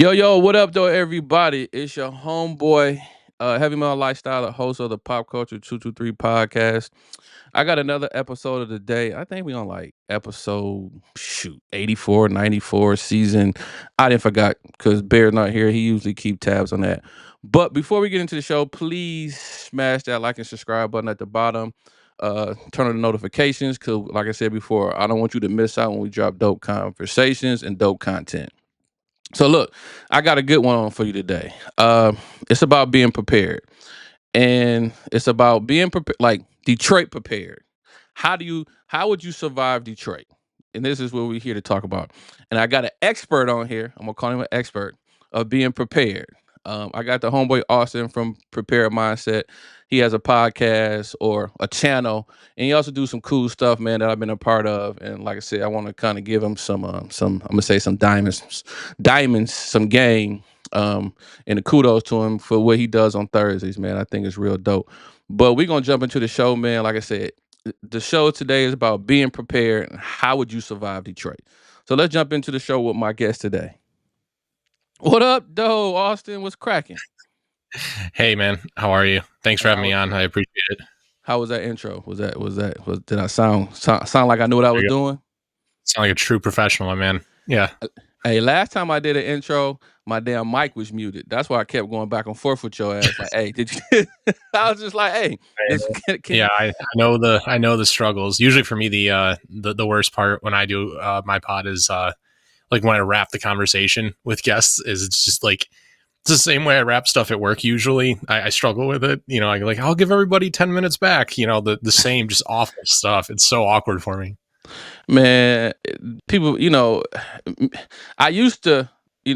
Yo, what up, though, everybody? It's your homeboy, Heavy Metal Lifestyle, the host of the Pop Culture 223 podcast. I got another episode of the day. I think we on like episode 84, 94 season. I didn't forgot because Bear's not here. He usually keep tabs on that. But before we get into the show, please smash that like and subscribe button at the bottom. Turn on the notifications because, like I said before, I don't want you to miss out when we drop dope conversations and dope content. So look, I got a good one on for you today. It's about being prepared, and it's about being prepared, like Detroit prepared. How would you survive Detroit? And this is what we're here to talk about. And I got an expert on here. I'm gonna call him an expert of being prepared. I got the homeboy Austin from Prepared Mindset. He has a podcast or a channel, and he also do some cool stuff, man, that I've been a part of. And like I said, I want to kind of give him some I'm gonna say some diamonds, some game. And the kudos to him for what he does on Thursdays, man. I think it's real dope. But we're gonna jump into the show, man. Like I said, the show today is about being prepared and how would you survive Detroit. So let's jump into the show with my guest today. What up, though, Austin? What's cracking? Hey, man. How are you? Thanks for having me on. I appreciate it. How was that intro? Did I sound like I knew what I was doing? Sound like a true professional, my man. Yeah. Hey, last time I did an intro, my damn mic was muted. That's why I kept going back and forth with your ass. Like, hey, did you? I was just like, hey, I know the struggles. Usually for me, the worst part when I do my pod is like when I wrap the conversation with guests is it's just like it's the same way I wrap stuff at work. Usually, I struggle with it. You know, I'll give everybody 10 minutes back. You know, the same just awful stuff. It's so awkward for me. Man, people, I used to,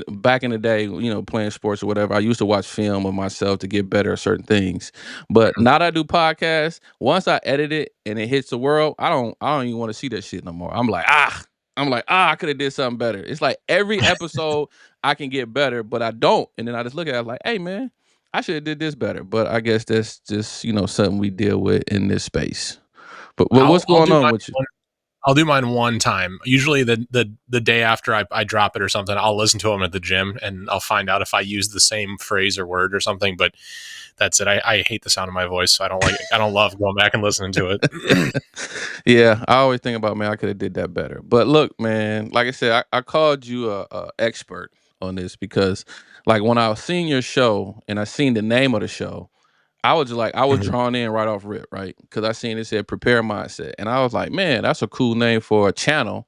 back in the day, playing sports or whatever, I used to watch film of myself to get better at certain things. But now that I do podcasts, once I edit it and it hits the world, I don't even want to see that shit no more. I'm like, I could have did something better. It's like every episode I can get better, but I don't. And then I just look at it like, hey, man, I should have did this better. But I guess that's just, something we deal with in this space. But what's going on with you? I'll do mine one time. Usually the day after I drop it or something, I'll listen to them at the gym and I'll find out if I use the same phrase or word or something. But that's it. I hate the sound of my voice, so I don't like it. I don't love going back and listening to it. Yeah, I always think about, man, I could have did that better. But look, man, like I said, I called you a expert on this because, like, when I seen your show and I seen the name of the show, I was drawn in right off rip, right? Because I seen it said Prepare Mindset. And I was like, man, that's a cool name for a channel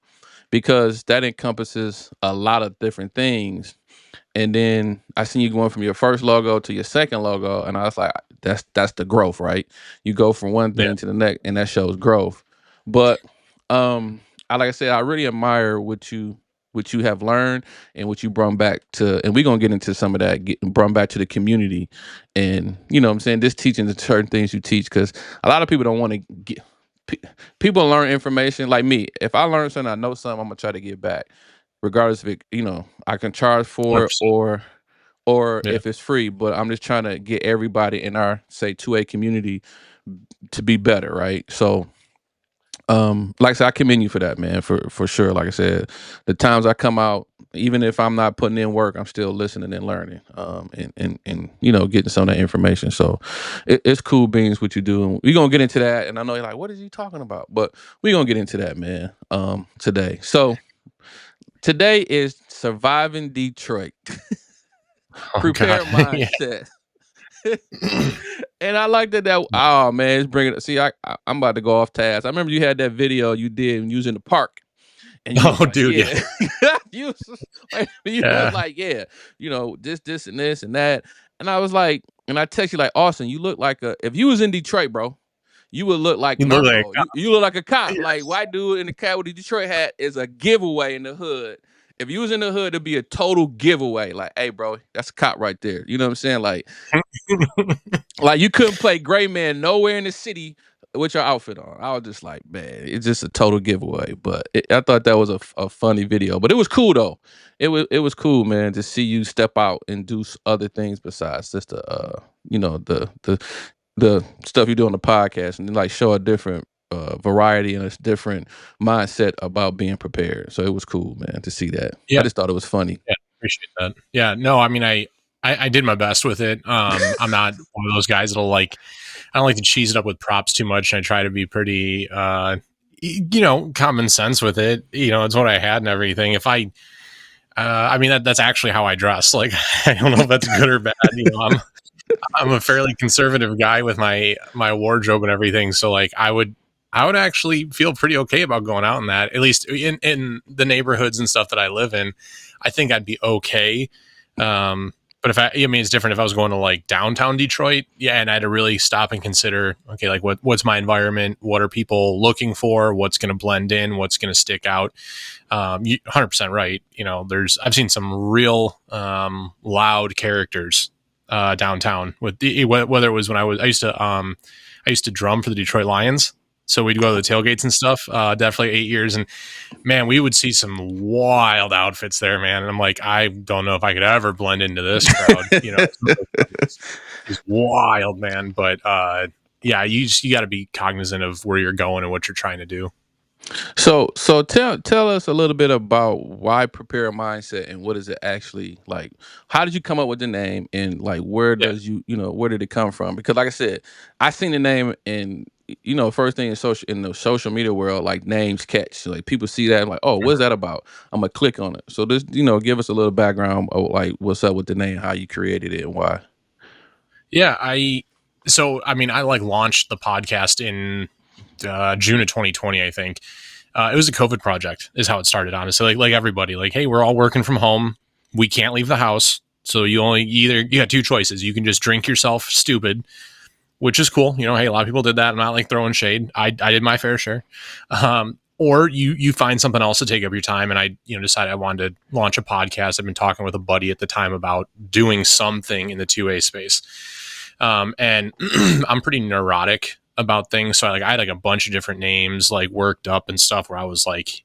because that encompasses a lot of different things. And then I seen you going from your first logo to your second logo, and I was like, that's the growth, right? You go from one thing to the next, and that shows growth. But like I said, I really admire what you have learned and what you brought back to, and we're gonna get into some of that, brought back to the community, and you know what I'm saying, this teaching the certain things you teach, because a lot of people don't want to get people learn information like me. If I learn something, I know something, I'm gonna try to get back, regardless if it, I can charge for it or if it's free. But I'm just trying to get everybody in our, say, 2A community to be better, right? So like I said, I commend you for that, man, for sure. Like I said, the times I come out, even if I'm not putting in work, I'm still listening and learning, and getting some of that information. So it's cool beans what you do, and we're gonna get into that. And I know you're like, what is he talking about? But we're gonna get into that, man, today. So today is surviving Detroit. Prepare mindset. And I like that. Oh man, it's bringing it. See, I'm about to go off task. I remember you had that video you did when you was in the park. And you was like, dude, yeah. you was like, yeah, this and this and that. And I was like, and I text you like, Austin, you look like if you was in Detroit, bro, you would look like Narco. You look like a cop. Yeah. Like, white dude in the cat with the Detroit hat is a giveaway in the hood. If you was in the hood, it'd be a total giveaway. Like, hey, bro, that's a cop right there. You know what I'm saying? Like, like you couldn't play gray man nowhere in the city with your outfit on. I was just like, man, it's just a total giveaway. But I thought that was a funny video. But it was cool though. It was cool, man, to see you step out and do other things besides just the stuff you do on the podcast, and like show a different variety and a different mindset about being prepared. So it was cool, man, to see that. Yeah. I just thought it was funny. Yeah. Appreciate that. Yeah, no, I mean, I did my best with it. I'm not one of those guys that'll like, I don't like to cheese it up with props too much. And I try to be pretty, common sense with it. It's what I had and everything. I mean, that's actually how I dress. Like, I don't know if that's good or bad. I'm a fairly conservative guy with my wardrobe and everything. So like, I would actually feel pretty okay about going out in that, at least in the neighborhoods and stuff that I live in. I think I'd be okay. But I mean, it's different if I was going to like downtown Detroit. Yeah. And I had to really stop and consider, okay, like what's my environment? What are people looking for? What's going to blend in? What's going to stick out? 100% right. I've seen some real, loud characters, downtown with whether it was when I used to drum for the Detroit Lions. So we'd go to the tailgates and stuff, definitely 8 years. And man, we would see some wild outfits there, man. And I'm like, I don't know if I could ever blend into this crowd. It's wild, man. But yeah, you got to be cognizant of where you're going and what you're trying to do. So tell us a little bit about why prepare mindset and what is it actually like? How did you come up with the name and like where Yeah. does where did it come from? Because like I said, I seen the name and first thing in the social media world, like names catch. Like people see that and like, oh, what's that about? I'm gonna click on it. So just give us a little background of like what's up with the name, how you created it and why. Yeah. I mean, I like launched the podcast in June of 2020, I think. It was a COVID project, is how it started. Honestly, like everybody, like, hey, we're all working from home. We can't leave the house, so you got two choices. You can just drink yourself stupid, which is cool. Hey, a lot of people did that. I'm not like throwing shade. I did my fair share. Or you find something else to take up your time. And I decided I wanted to launch a podcast. I've been talking with a buddy at the time about doing something in the 2A space. And I'm pretty neurotic about things. So I had like a bunch of different names like worked up and stuff where I was like,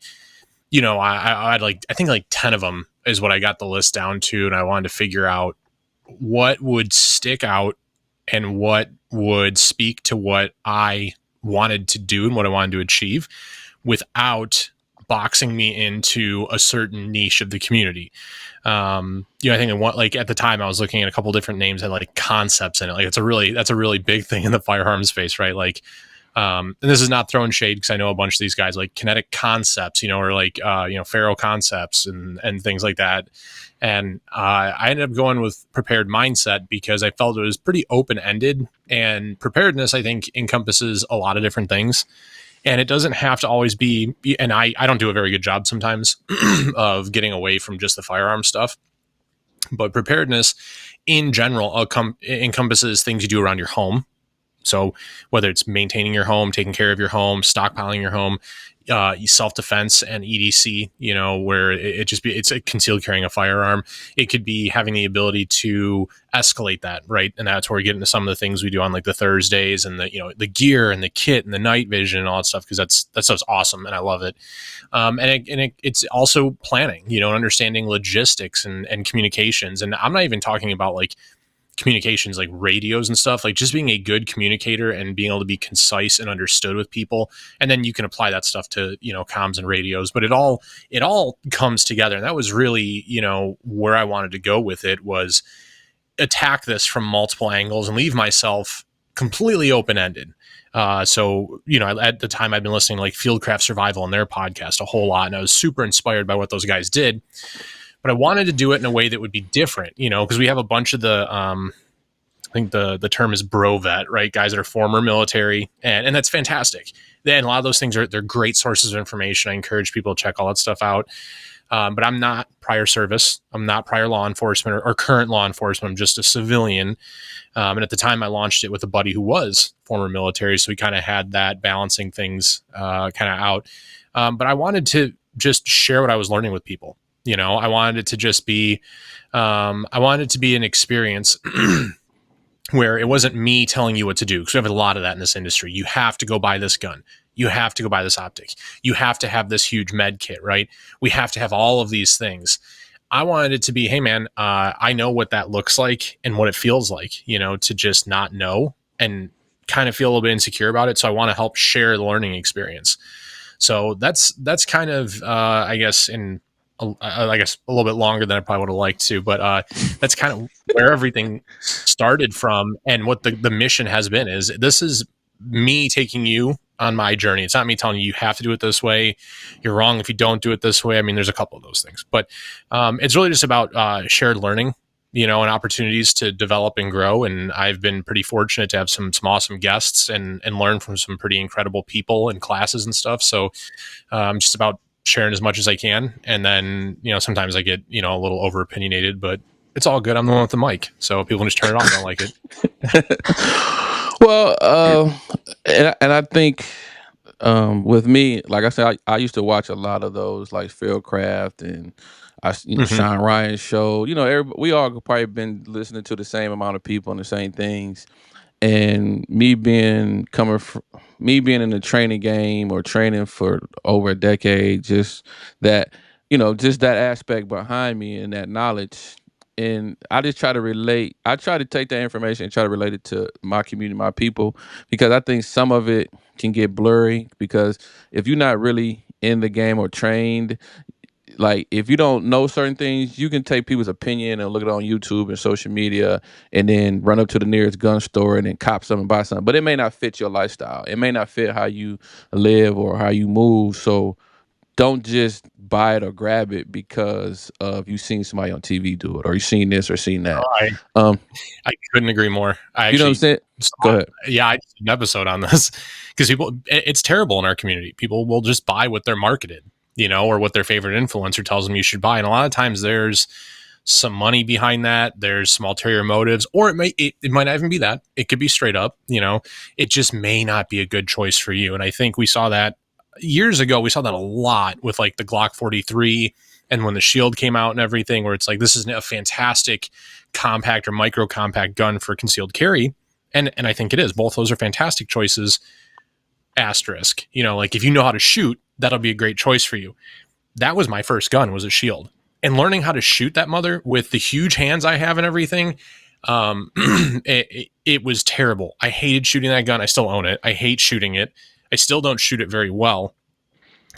I had like, I think like 10 of them is what I got the list down to. And I wanted to figure out what would stick out and what would speak to what I wanted to do and what I wanted to achieve without boxing me into a certain niche of the community. I think like at the time I was looking at a couple different names that had like concepts in it. Like that's a really big thing in the firearms space, right? Like, and this is not throwing shade because I know a bunch of these guys like Kinetic Concepts, or like Faro Concepts and things like that. And I ended up going with Prepared Mindset because I felt it was pretty open ended, and preparedness I think encompasses a lot of different things. And it doesn't have to always be, and I don't do a very good job sometimes of getting away from just the firearm stuff. But preparedness in general encompasses things you do around your home. So whether it's maintaining your home, taking care of your home, stockpiling your home, self-defense and EDC, where it's a concealed carrying a firearm. It could be having the ability to escalate that, right? And that's where we get into some of the things we do on like the Thursdays and the gear and the kit and the night vision and all that stuff, because that stuff's awesome and I love it. It's also planning, and understanding logistics and communications. And I'm not even talking about like communications like radios and stuff, like just being a good communicator and being able to be concise and understood with people. And then you can apply that stuff to comms and radios, but it all comes together. And that was really where I wanted to go with it, was attack this from multiple angles and leave myself completely open-ended. So at the time I'd been listening to like Fieldcraft Survival and their podcast a whole lot, and I was super inspired by what those guys did. But I wanted to do it in a way that would be different, because we have a bunch of I think the term is bro vet, right? Guys that are former military, and that's fantastic. And a lot of those things they're great sources of information. I encourage people to check all that stuff out. But I'm not prior service. I'm not prior law enforcement or current law enforcement. I'm just a civilian. And at the time I launched it with a buddy who was former military. So we kind of had that balancing things kind of out. But I wanted to just share what I was learning with people. I wanted it to just be, I wanted it to be an experience where it wasn't me telling you what to do. Because we have a lot of that in this industry. You have to go buy this gun. You have to go buy this optic. You have to have this huge med kit, right? We have to have all of these things. I wanted it to be, hey man, I know what that looks like and what it feels like, to just not know and kind of feel a little bit insecure about it. So I want to help share the learning experience. So that's kind of, I guess, in I guess a little bit longer than I probably would have liked to, but that's kind of where everything started from, and what the mission has been is this is me taking you on my journey. It's not me telling you you have to do it this way. You're wrong if you don't do it this way. I mean, there's a couple of those things, but it's really just about shared learning, and opportunities to develop and grow. And I've been pretty fortunate to have some awesome guests and learn from some pretty incredible people and classes and stuff. So just about sharing as much as I can. And then, sometimes I get, a little over opinionated, but it's all good. I'm the one with the mic. So people can just turn it off if they don't like it. Well, and I think with me, like I said, I used to watch a lot of those like Fieldcraft and Hmm. Sean Ryan's show. We all probably been listening to the same amount of people and the same things. And me being in the training game or training for over a decade, just that just that aspect behind me and that knowledge, and I just try to relate. I try to take that information and try to relate it to my community, my people, because I think some of it can get blurry because if you're not really in the game or trained, like if you don't know certain things, you can take people's opinion and look it on YouTube and social media, and then run up to the nearest gun store and then cop something, buy something. But it may not fit your lifestyle. It may not fit how you live or how you move. So don't just buy it or grab it because of you seen somebody on TV do it or you seen this or seen that. I, Um, I couldn't agree more. I you know what I'm actually, saying? Go ahead. yeah, I did an episode on this because it's terrible in our community. People will just buy what they're marketed, or what their favorite influencer tells them you should buy. And a lot of times there's some money behind that. There's some ulterior motives, or it might not even be that. It could be straight up, it just may not be a good choice for you. And I think we saw that years ago. We saw that a lot with like the Glock 43 and when the Shield came out and everything, where it's like, this is a fantastic compact or micro compact gun for concealed carry. And I think it is. Both those are fantastic choices. Asterisk, like if you know how to shoot, that'll be a great choice for you. That was my first gun, was a Shield. And learning how to shoot that mother with the huge hands I have and everything, it was terrible. I hated shooting that gun. I still own it. I hate shooting it. I still don't shoot it very well.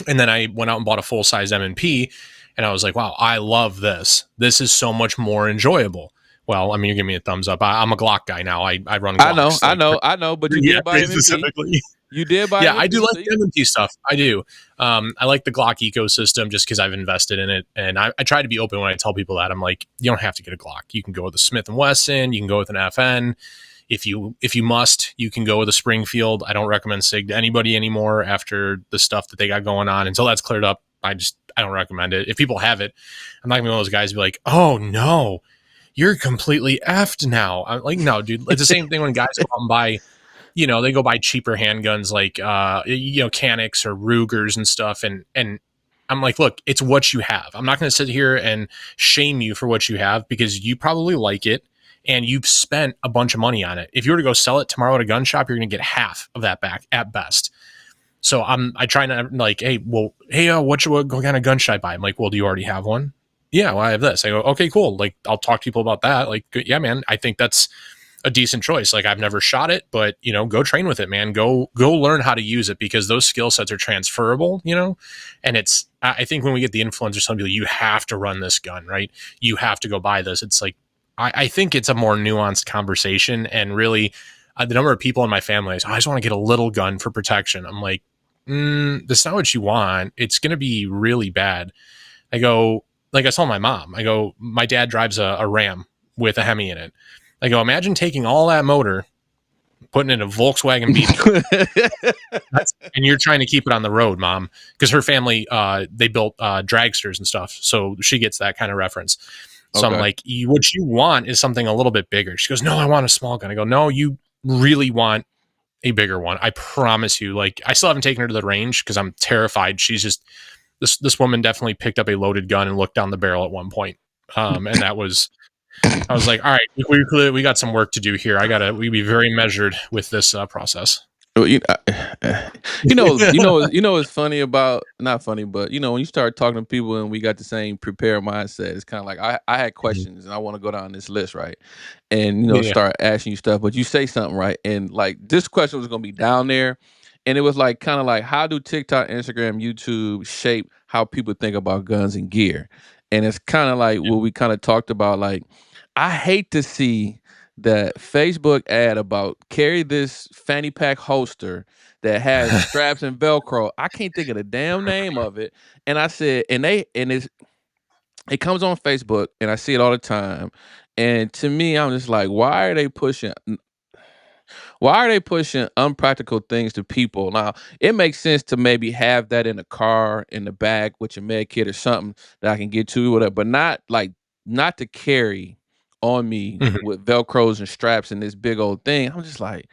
And then I went out and bought a full size M&P, and I was like, wow, I love this. This is so much more enjoyable. Well, I mean, you're giving me a thumbs up. I'm a Glock guy now. I run I know, Glocks. I Like, know, I know, but you yeah, did buy pretty M&P. specifically. You did buy Yeah, I do M&P. like the M&P stuff. I do. I like the Glock ecosystem just because I've invested in it, and I try to be open when I tell people that. I'm like, you don't have to get a Glock. You can go with a Smith and Wesson. You can go with an FN. If you must, you can go with a Springfield. I don't recommend Sig to anybody anymore after the stuff that they got going on. Until that's cleared up, I don't recommend it. If people have it, I'm not gonna be one of those guys to be like, oh no, you're completely effed now. I'm like, no, dude. It's the same thing when guys go out and buy, they go buy cheaper handguns like Canics or Rugers and stuff, and I'm like, look, it's what you have. I'm not going to sit here and shame you for what you have because you probably like it and you've spent a bunch of money on it. If you were to go sell it tomorrow at a gun shop, you're going to get half of that back at best. So I try to like, hey, what kind of gun should I buy? I'm like, well, do you already have one? Yeah, well, I have this. I go, okay, cool. Like, I'll talk to people about that. Like, yeah, man, I think that's a decent choice. Like, I've never shot it, but go train with it, man. Go learn how to use it because those skill sets are transferable, and I think when we get the influencers telling people you have to run this gun, right? You have to go buy this. It's like, I think it's a more nuanced conversation, and really the number of people in my family is, I just want to get a little gun for protection. I'm like, that's not what you want. It's going to be really bad. I go, like I told my mom, I go, my dad drives a Ram with a Hemi in it. I go, imagine taking all that motor, putting it in a Volkswagen Beetle, and you're trying to keep it on the road, mom, because her family, they built dragsters and stuff. So she gets that kind of reference. So I'm Okay. like, what you want is something a little bit bigger. She goes, no, I want a small gun. I go, no, you really want a bigger one. I promise you. Like, I still haven't taken her to the range because I'm terrified. She's just, this woman definitely picked up a loaded gun and looked down the barrel at one point. And that was, I was like, all right, we got some work to do here. We be very measured with this process. Well, it's funny about not funny, but when you start talking to people and we got the same prepared mindset, it's kind of like I had questions and I want to go down this list, right? And Yeah. start asking you stuff, but you say something right, and like this question was gonna be down there, and it was like kind of like how do TikTok, Instagram, YouTube shape how people think about guns and gear? And it's kind of like what we kind of talked about. Like, I hate to see that Facebook ad about carry this fanny pack holster that has straps and Velcro. I can't think of the damn name of it. And I said, it comes on Facebook, and I see it all the time. And to me, I'm just like, why are they pushing unpractical things to people? Now, it makes sense to maybe have that in a car, in the bag with your med kit or something that I can get to, whatever, but not to carry on me Mhm. with Velcros and straps and this big old thing. I'm just like,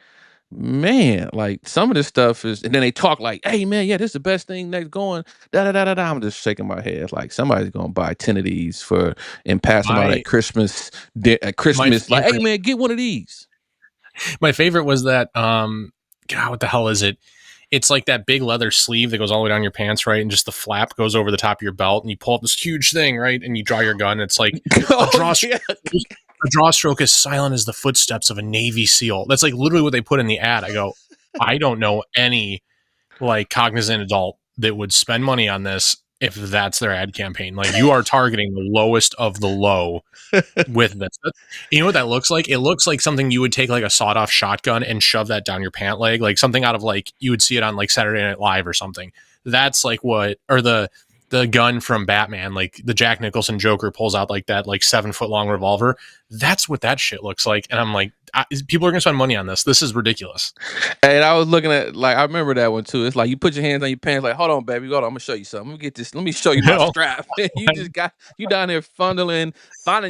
man, like some of this stuff is, and then they talk like, "Hey, man, yeah, this is the best thing that's going." Da da da da da. I'm just shaking my head like somebody's gonna buy 10 of these for and pass them out My at Christmas. At my Christmas, like, "Hey, favorite man, get one of these." my favorite was that God, what the hell is it? It's like that big leather sleeve that goes all the way down your pants, right? And just the flap goes over the top of your belt, and you pull up this huge thing, right? And you draw your gun. And it's like a Oh draw yeah. a draw stroke as silent as the footsteps of a Navy SEAL. That's like literally what they put in the ad. I go, I don't know any like cognizant adult that would spend money on this if that's their ad campaign. Like you are targeting the lowest of the low with this. You know what that looks like? It looks like something you would take like a sawed off shotgun and shove that down your pant leg, like something out of like you would see it on like Saturday Night Live or something. That's like what, or the gun from Batman, like the Jack Nicholson Joker pulls out like that like 7 foot long revolver. That's what that shit looks like. And I'm like, people are gonna spend money on this. This is ridiculous. And I was looking at, like, I remember that one too. It's like you put your hands on your pants, like, hold on, baby, hold on, I'm gonna show you something. Let me get this. Let me show you my No, strap. You just got you down there finding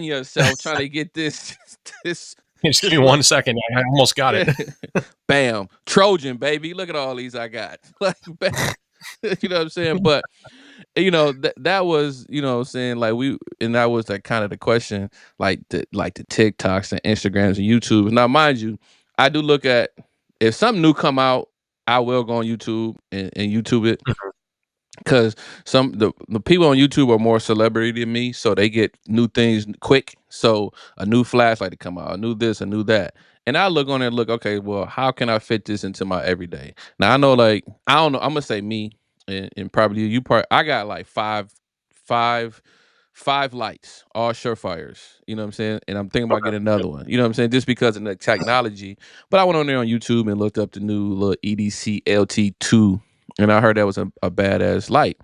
yourself trying to get this, this, just give this me little, 1 second. I almost got it. yeah. Bam, Trojan, baby. Look at all these I got. Like, you know what I'm saying? But that was, what I'm saying, like and that was like kind of the question, like the TikToks and Instagrams and YouTubes. Now, mind you, I do look at, if something new come out, I will go on YouTube and YouTube it, because the people on YouTube are more celebrity than me, so they get new things quick. So a new flashlight to come out, a new this, a new that, and I look on there and look, okay, well, how can I fit this into my everyday? Now I know, like, I don't know, I'm gonna say me, and probably you. I got like five, five lights, all surefires. You know what I'm saying? And I'm thinking about Okay. getting another one. You know what I'm saying? Just because of the technology. But I went on there on YouTube and looked up the new little EDC LT2, and I heard that was a badass light.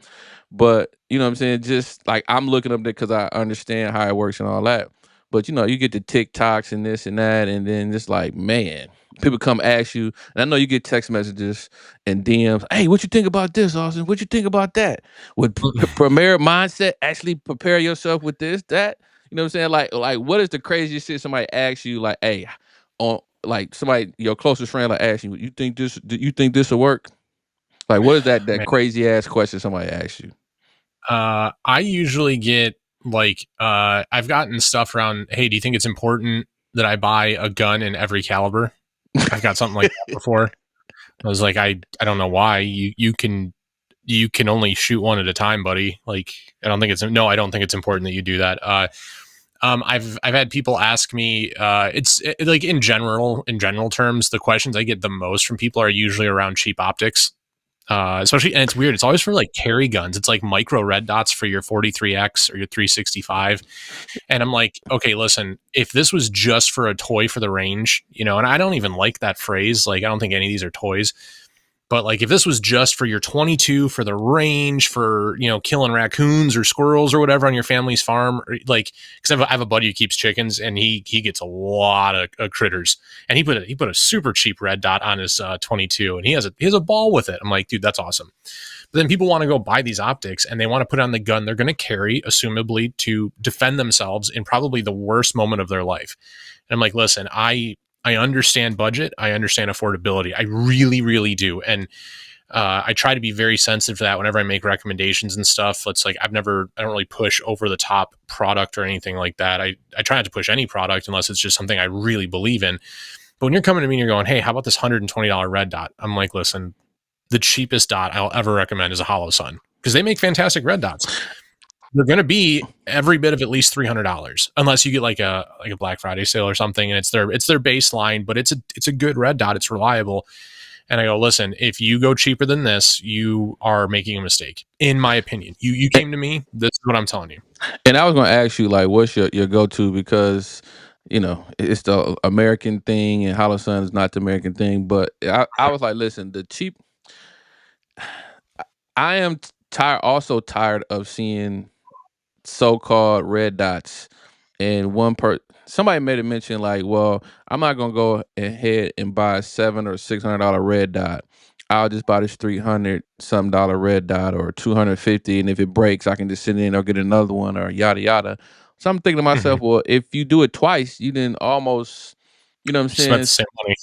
But you know what I'm saying? Just like I'm looking up there because I understand how it works and all that. But you get the TikToks and this and that, and then it's like, man, people come ask you, and I know you get text messages and DMs. Hey, what you think about this, Austin? What you think about that? Would Premier Mindset actually prepare yourself with this, that? You know what I'm saying? Like what is the craziest shit somebody asks you? Like, hey, on like somebody, your closest friend, like asking you, you think this will work? Like, what is that Man, crazy ass question somebody asks you? I usually get like I've gotten stuff around, hey, do you think it's important that I buy a gun in every caliber? I've got something like that before. I was like, I don't know why. You can only shoot one at a time, buddy. Like I don't think it's important that you do that. I've had people ask me, like in general terms, the questions I get the most from people are usually around cheap optics. Especially, and it's weird. It's always for like carry guns. It's like micro red dots for your 43X or your 365. And I'm like, okay, listen, if this was just for a toy for the range, and I don't even like that phrase. Like, I don't think any of these are toys. But like, if this was just for your 22 for the range for killing raccoons or squirrels or whatever on your family's farm, or like, because I have a buddy who keeps chickens and he gets a lot of critters, and he put a super cheap red dot on his 22, and he has a ball with it. I'm like, dude, that's awesome. But then people want to go buy these optics and they want to put on the gun they're going to carry, assumably to defend themselves in probably the worst moment of their life. And I'm like, listen, I understand budget. I understand affordability. I really, really do. And I try to be very sensitive to that whenever I make recommendations and stuff. It's like I don't really push over the top product or anything like that. I try not to push any product unless it's just something I really believe in. But when you're coming to me and you're going, hey, how about this $120 red dot? I'm like, listen, the cheapest dot I'll ever recommend is a Hollow Sun, because they make fantastic red dots. They're going to be every bit of at least $300, unless you get like a Black Friday sale or something, and it's their baseline. But it's a good red dot. It's reliable, And I go, listen, if you go cheaper than this, you are making a mistake, in my opinion. You came to me. This is what I'm telling you. And I was gonna ask you, like, what's your go to, because it's the American thing, and Hollow Sun is not the American thing. But I was like, listen, the cheap. I am tired, also tired of seeing so-called red dots, and somebody made a mention like, well, I'm not gonna go ahead and buy a $700 or $600 red dot. I'll just buy this 300 some dollar red dot, or 250, and if it breaks, I can just sit in or get another one, or yada yada. So I'm thinking to Mm-hmm. myself, well, if you do it twice, you didn't almost, you know what I'm Spent the saying, same money.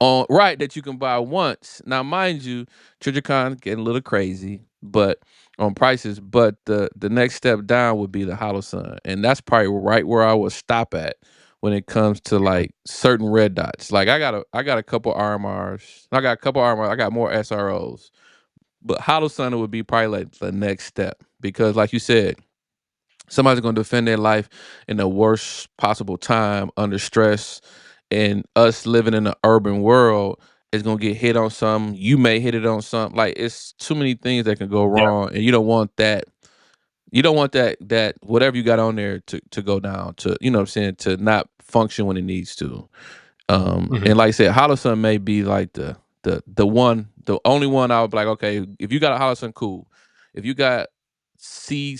on right, that you can buy once. Now, mind you, TriggerCon getting a little crazy, but on prices. But the next step down would be the Hollow Sun, and that's probably right where I would stop at when it comes to like certain red dots. Like I got a couple RMRs, I got a couple RMRs, I got more SROs, but Hollow Sun would be probably like the next step, because, like you said, somebody's going to defend their life in the worst possible time under stress, and us living in an urban world is going to get hit on something. You may hit it on something. Like, it's too many things that can go Yeah. wrong, and you don't want that. You don't want that whatever you got on there to go down, to, you know what I'm saying, to not function when it needs to. Mm-hmm. And like I said, Hollow Sun may be like the only one I would be like, okay, if you got a Hollow Sun, cool. If you got Selly,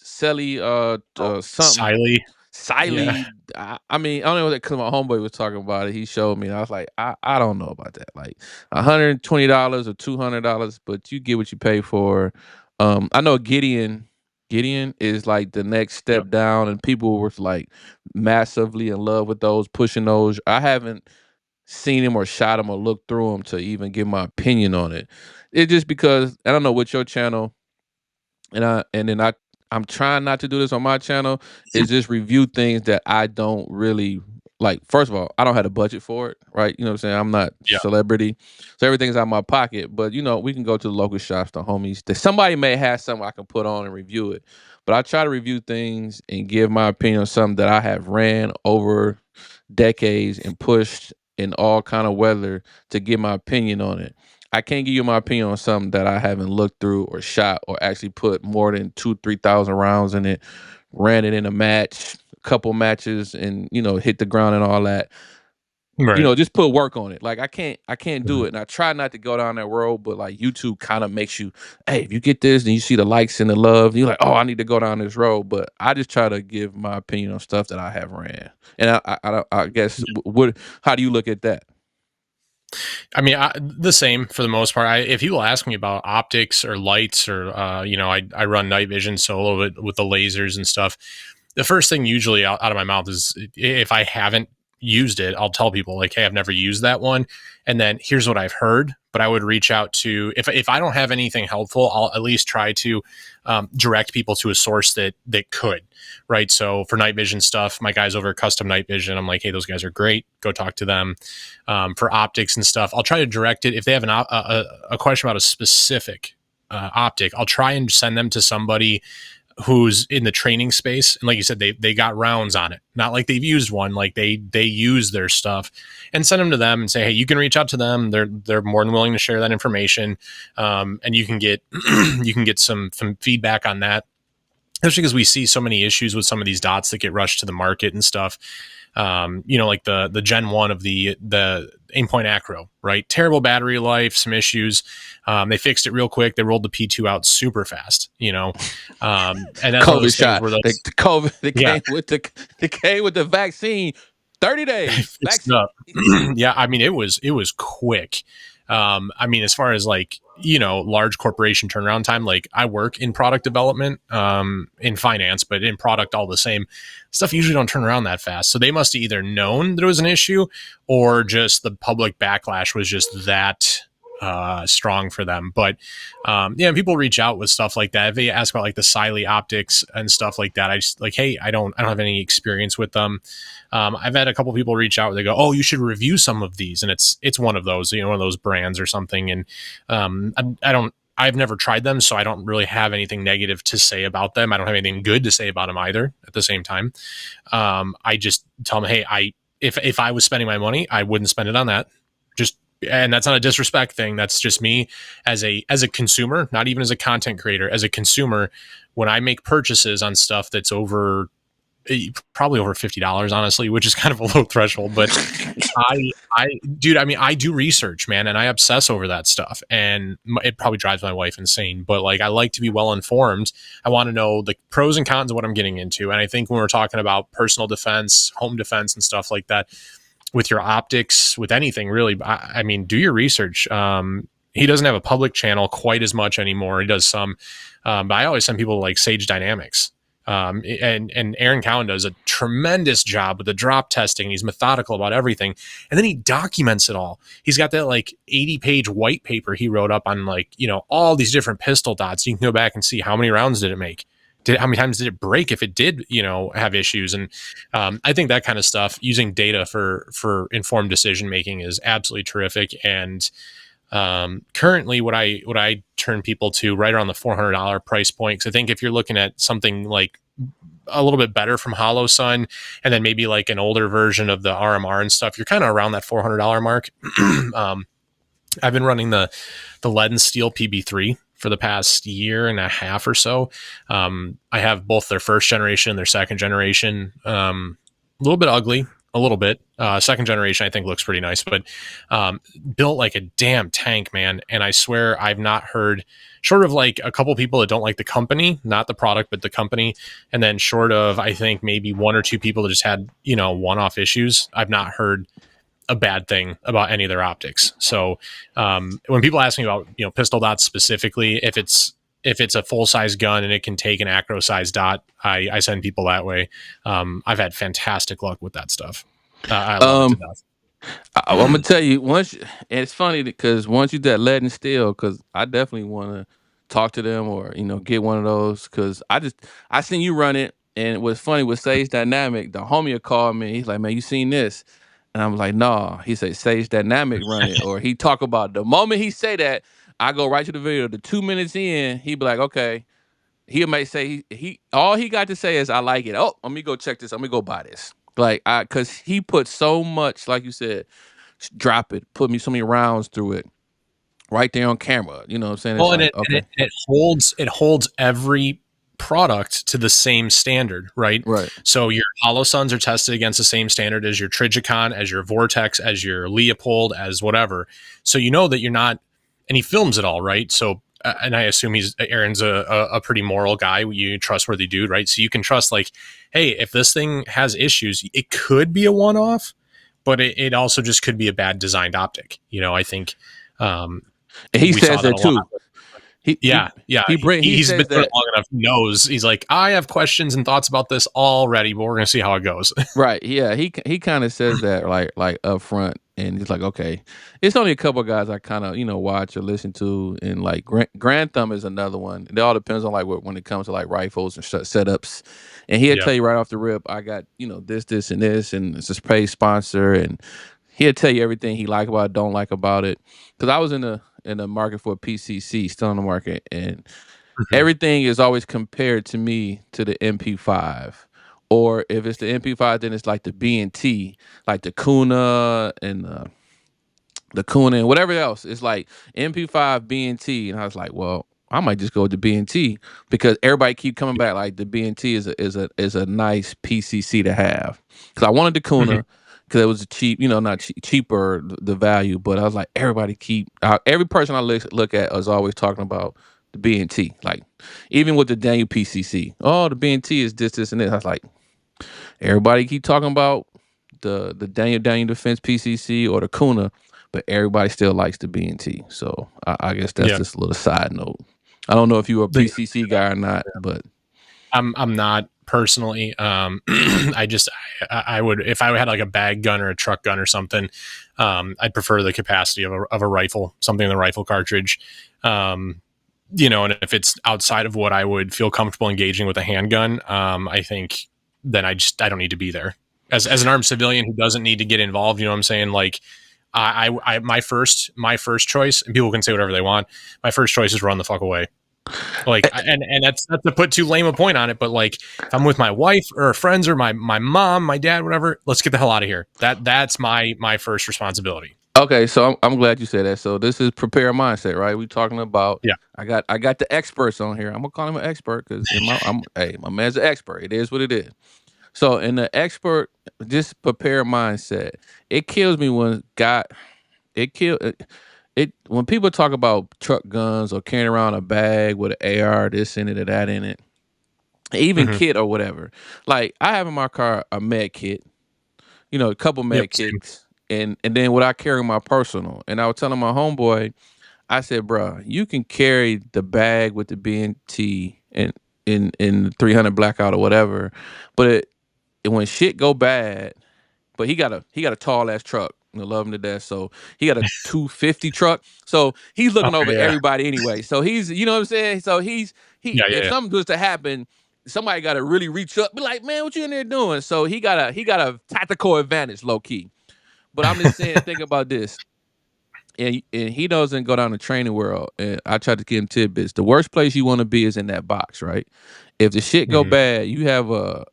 something, Siley. Yeah. Siley. I mean, I don't know that, because my homeboy was talking about it. He showed me, and I was like, I don't know about that. Like $120 or $200, but you get what you pay for. I know Gideon is like the next Yep. step down, and people were like massively in love with those, pushing those. I haven't seen him or shot him or looked through him to even give my opinion on it. It's just because I don't know what your channel, and I'm trying not to do this on my channel, is just review things that I don't really like. First of all, I don't have the budget for it, right? You know what I'm saying? I'm not Yeah. celebrity, so everything's out of my pocket. But we can go to the local shops, the homies. Somebody may have something I can put on and review it. But I try to review things and give my opinion on something that I have ran over decades and pushed in all kind of weather, to give my opinion on it. I can't give you my opinion on something that I haven't looked through or shot, or actually put more than 3,000 rounds in it, ran it in a match, a couple matches, and hit the ground and all that. Right. Just put work on it. Like, I can't do Mhm. it, and I try not to go down that road. But like, YouTube kind of makes you, hey, if you get this, and you see the likes and the love, you're like, oh, I need to go down this road. But I just try to give my opinion on stuff that I have ran, and I guess, what how do you look at that? I mean, the same for the most part. If people ask me about optics or lights, or I run night vision solo with the lasers and stuff. The first thing usually out of my mouth is, if I haven't used it, I'll tell people like, hey, I've never used that one, and then here's what I've heard. But I would reach out to, if I don't have anything helpful, I'll at least try to direct people to a source that could, right? So for night vision stuff, my guys over at Custom Night Vision, I'm like, hey, those guys are great. Go talk to them. For optics and stuff, I'll try to direct it. If they have a question about a specific optic, I'll try and send them to somebody who's in the training space, and like you said, they got rounds on it, not like they've used one, like they use their stuff, and send them to them and say, hey, you can reach out to them. They're more than willing to share that information, and you can get you can get some feedback on that, especially because we see so many issues with some of these dots that get rushed to the market and stuff. Like the Gen 1 of the Aimpoint Acro, right? Terrible battery life, some issues. They fixed it real quick. They rolled the P2 out super fast, and that's one of COVID those things shot. where The those, COVID that yeah, came with the vaccine. 30 days fixed it vaccine. up. Yeah, I mean, it was quick. I mean, as far as like, large corporation turnaround time, like I work in product development, in finance, but in product, all the same stuff usually don't turn around that fast. So they must have either known there was an issue, or just the public backlash was just that strong for them. But yeah, people reach out with stuff like that. If they ask about like the Siley optics and stuff like that, I just like, hey, I don't have any experience with them. I've had a couple people reach out where they go, oh, you should review some of these, and it's one of those, one of those brands or something. And I've never tried them, so I don't really have anything negative to say about them. I don't have anything good to say about them either. At the same time, I just tell them, hey, if I was spending my money, I wouldn't spend it on that. Just and that's not a disrespect thing. That's just me as a consumer, not even as a content creator, as a consumer. When I make purchases on stuff that's over probably over $50, honestly, which is kind of a low threshold, but dude, I mean, I do research, man, and I obsess over that stuff, and it probably drives my wife insane. But like, I like to be well informed. I want to know the pros and cons of what I'm getting into, and I think when we're talking about personal defense, home defense, and stuff like that, with your optics, with anything really, I mean, do your research. He doesn't have a public channel quite as much anymore. He does some, but I always send people like Sage Dynamics. And Aaron Cowan does a tremendous job with the drop testing. He's methodical about everything, and then he documents it all. He's got that like 80-page white paper he wrote up on like, you know, all these different pistol dots. You can go back and see how many rounds did it make. How many times did it break if it did, you know, have issues? And I think that kind of stuff, using data for informed decision making, is absolutely terrific. And currently, what I turn people to right around the $400 price point, because I think if you're looking at something like a little bit better from Hollow Sun, and then maybe like an older version of the RMR and stuff, you're kind of around that $400 mark. I've been running the lead and steel PB3 for the past year and a half or so. I have both their first generation and their second generation. A little bit ugly, a little bit. Second generation, I think, looks pretty nice, but built like a damn tank, man. And I swear I've not heard, short of like a couple people that don't like the company, not the product, but the company. And then short of, I think, maybe one or two people that just had, you know, one-off issues, I've not heard a bad thing about any of their optics. So when people ask me about, you know, pistol dots specifically, if it's a full size gun and it can take an acro size dot, I send people that way. I've had fantastic luck with that stuff. I love it to death. I'm gonna tell you once, and it's funny because once you do that lead and steel, because I definitely want to talk to them or get one of those, because I seen you run it, and it was funny with Sage Dynamic. The homie called me. He's like, "Man, you seen this?" And I was like, "Nah." He said, "Sage Dynamic run it," or he talk about the moment he say that, I go right to the video. The 2 minutes in, he be like, "Okay." He might say he all he got to say is, "I like it." Oh, let me go check this. Let me go buy this. Like, cause he put so much, like you said, drop it, put me so many rounds through it, right there on camera. You know what I'm saying? It's Well, and like, okay, it holds every product to the same standard, right? right. So your Hollow Suns are tested against the same standard as your Trigicon, as your Vortex, as your Leopold, as whatever. So you know that you're not, and he films it all, right? So and I assume Aaron's a pretty moral guy, you trustworthy dude, right? So you can trust, like, hey, if this thing has issues, it could be a one-off, but it also just could be a bad designed optic. You know, I think And he we says saw that that a too. lot. Yeah. He's says been through it that. long enough. He knows. He's like, I have questions and thoughts about this already, but we're gonna see how it goes. Right. Yeah. He kind of says that like up front, and he's like, okay, it's only a couple of guys I kind of watch or listen to, and like Grand Thumb is another one. It all depends on like when it comes to like rifles and setups, and he'll Yeah. tell you right off the rip, I got this and this, and it's a paid sponsor, and he'll tell you everything he like about it, don't like about it. Because I was in the market for a PCC, still in the market, and Mhm. everything is always compared to me to the MP5. Or if it's the MP5, then it's like the B&T, like the Kuna and the Kuna and whatever else. It's like MP5, B&T, and I was like, well, I might just go with the B&T, because everybody keep coming back like the B&T is a nice PCC to have. Because I wanted the Mhm. Kuna because it was cheap, not cheaper the value, but I was like, everybody every person I look at is always talking about the B&T. Like, even with the Daniel PCC, oh, the B&T is this and this. I was like, everybody keep talking about the Daniel Defense PCC or the Kuna, but everybody still likes the B&T. So I guess that's Yeah. just a little side note. I don't know if you were a The- PCC guy or not, but I'm not personally. I would, if I had like a bag gun or a truck gun or something, I'd prefer the capacity of a rifle, something in the rifle cartridge. And if it's outside of what I would feel comfortable engaging with a handgun, I think then I don't need to be there as an armed civilian who doesn't need to get involved. You know what I'm saying? Like, my first choice, and people can say whatever they want. My first choice is run the fuck away. Like, and that's not to put too lame a point on it, but like, if I'm with my wife or friends or my mom, my dad, whatever, let's get the hell out of here. That's my first responsibility. Okay, so I'm glad you said that. So this is prepare mindset, right? We talking about. Yeah. I got the experts on here. I'm gonna call him an expert because in my I'm hey my man's an expert. It is what it is. So in the expert, just prepare mindset. It kills me when it when people talk about truck guns or carrying around a bag with an AR, this in it or that in it, even Hmm. kit or whatever. Like I have in my car a med kit, a couple Yep. med Same. kits, and then what I carry my personal. And I was telling my homeboy, I said, "Bruh, you can carry the bag with the BNT and in 300 blackout or whatever, but when shit go bad, but he got a tall ass truck. Love him to death. So he got a 250 truck. So he's looking over Okay. Yeah. everybody anyway. So he's, you know what I'm saying. So he Yeah. if Yeah. something was to happen, somebody got to really reach up, be like, man, what you in there doing? So he got a tactical advantage, low key. But I'm just saying, think about this. And he doesn't go down the training world. And I tried to give him tidbits. The worst place you want to be is in that box, right? If the shit go Hmm. bad, you have a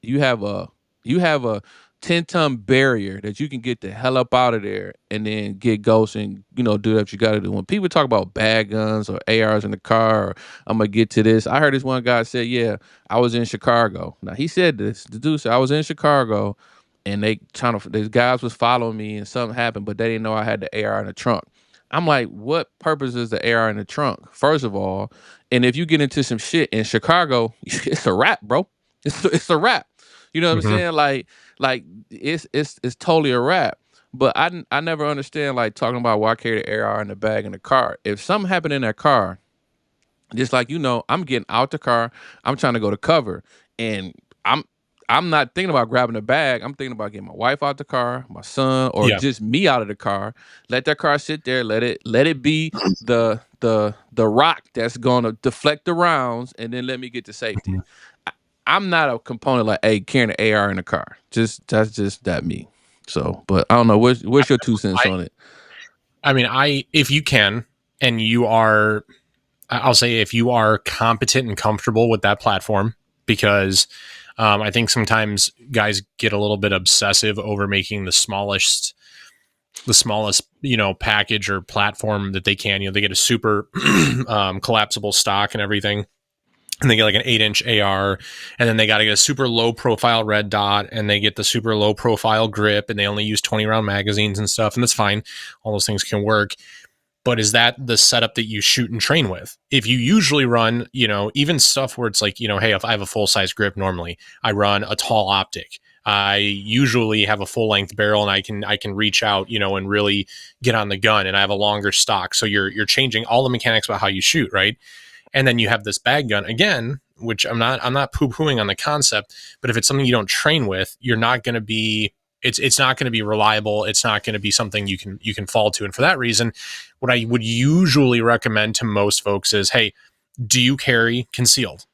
10-ton barrier that you can get the hell up out of there and then get ghosts and do what you got to do. When people talk about bad guns or ARs in the car, or I'm gonna get to this. I heard this one guy say, "Yeah, I was in Chicago." Now he said this. The dude said, "I was in Chicago." And these guys was following me and something happened, but they didn't know I had the AR in the trunk. I'm like, what purpose is the AR in the trunk? First of all, and if you get into some shit in Chicago, it's a wrap, bro. It's a wrap. You know what I'm Hmm. saying? Like it's totally a wrap. But I never understand like talking about why I carry the AR in the bag in the car. If something happened in that car, just like I'm getting out the car, I'm trying to go to cover, and I'm I'm not thinking about grabbing a bag. I'm thinking about getting my wife out the car, my son, or Yeah. just me out of the car. Let that car sit there. Let it be the rock that's gonna deflect the rounds, and then let me get to safety. Mhm. I, I'm not a component like, hey, carrying an AR in the car. Just that's just that me. So, but I don't know. What's your 2 cents I on it? I mean, if you can, and you are, I'll say if you are competent and comfortable with that platform, because I think sometimes guys get a little bit obsessive over making the smallest package or platform that they can. They get a super collapsible stock and everything, and they get like an 8-inch AR, and then they got to get a super low profile red dot, and they get the super low profile grip, and they only use 20 round magazines and stuff, and that's fine. All those things can work. But is that the setup that you shoot and train with? If you usually run, even stuff where it's like, hey, if I have a full size grip normally, I run a tall optic. I usually have a full length barrel, and I can reach out, and really get on the gun, and I have a longer stock. So you're changing all the mechanics about how you shoot, right? And then you have this bag gun again, which I'm not poo-pooing on the concept, but if it's something you don't train with, you're not going to be it's not going to be reliable. It's not going to be something you can fall to. And for that reason, what I would usually recommend to most folks is, hey, do you carry concealed?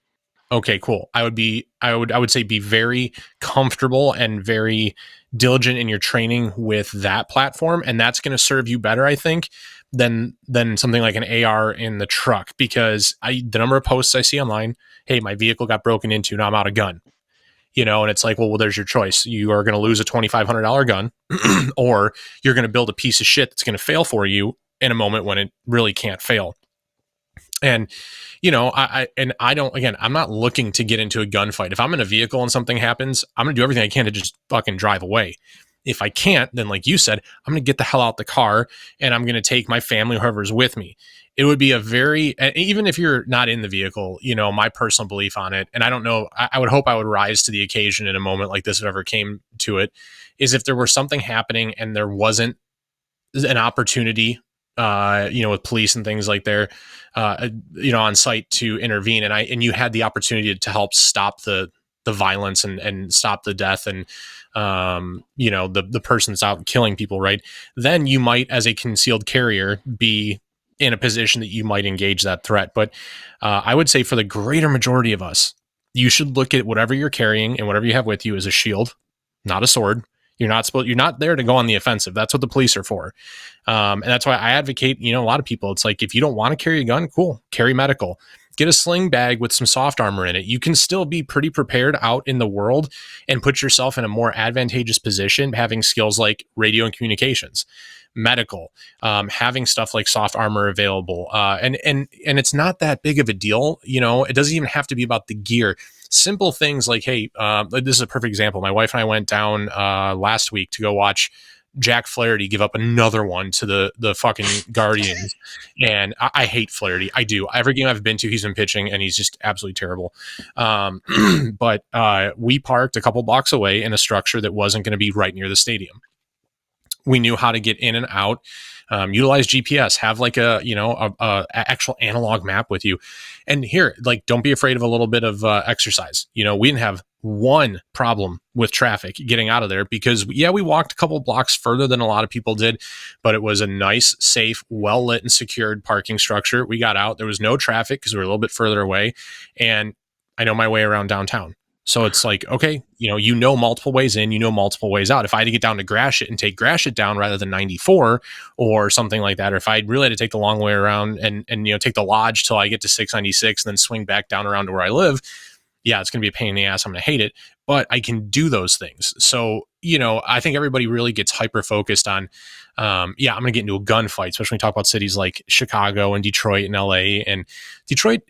Okay, cool. I would say be very comfortable and very diligent in your training with that platform, and that's going to serve you better, I think, than something like an AR in the truck. Because the number of posts I see online, hey, my vehicle got broken into, now I'm out of gun. And it's like, well, there's your choice. You are going to lose a $2,500 gun, or you're going to build a piece of shit that's going to fail for you in a moment when it really can't fail. And I don't, again, I'm not looking to get into a gunfight. If I'm in a vehicle and something happens, I'm gonna do everything I can to just fucking drive away. If I can't, then like you said, I'm gonna get the hell out the car, and I'm gonna take my family, whoever's with me. It would be a very, even if you're not in the vehicle, my personal belief on it, and I don't know, I would hope I would rise to the occasion in a moment like this if ever came to it, is if there was something happening and there wasn't an opportunity, with police and things like there, on site to intervene, and you had the opportunity to help stop the violence and stop the death, and the person that's out killing people, right? Then you might, as a concealed carrier, be in a position that you might engage that threat. But I would say for the greater majority of us, you should look at whatever you're carrying and whatever you have with you as a shield, not a sword. You're not there to go on the offensive. That's what the police are for. And that's why I advocate, a lot of people, it's like, if you don't want to carry a gun, cool, carry medical. Get a sling bag with some soft armor in it. You can still be pretty prepared out in the world and put yourself in a more advantageous position having skills like radio and communications. medical, having stuff like soft armor available, and it's not that big of a deal. It doesn't even have to be about the gear. Simple things like, hey, this is a perfect example. My wife and I went down last week to go watch Jack Flaherty give up another one to the fucking Guardians. And I hate Flaherty. I do. Every game I've been to, he's been pitching, and he's just absolutely terrible. But we parked a couple blocks away in a structure that wasn't going to be right near the stadium. We knew how to get in and out. Utilize GPS, have like a actual analog map with you. And here, like, don't be afraid of a little bit of exercise. We didn't have one problem with traffic getting out of there because, yeah, we walked a couple blocks further than a lot of people did, but it was a nice, safe, well lit and secured parking structure. We got out. There was no traffic because we were a little bit further away, and I know my way around downtown. So it's like, okay, multiple ways in, multiple ways out. If I had to get down to Gratiot and take Gratiot down rather than 94 or something like that, or if I really had to take the long way around and take the lodge till I get to 696 and then swing back down around to where I live, yeah, it's going to be a pain in the ass. I'm going to hate it, but I can do those things. So, I think everybody really gets hyper focused on, I'm going to get into a gunfight, especially when we talk about cities like Chicago and Detroit and LA. And Detroit,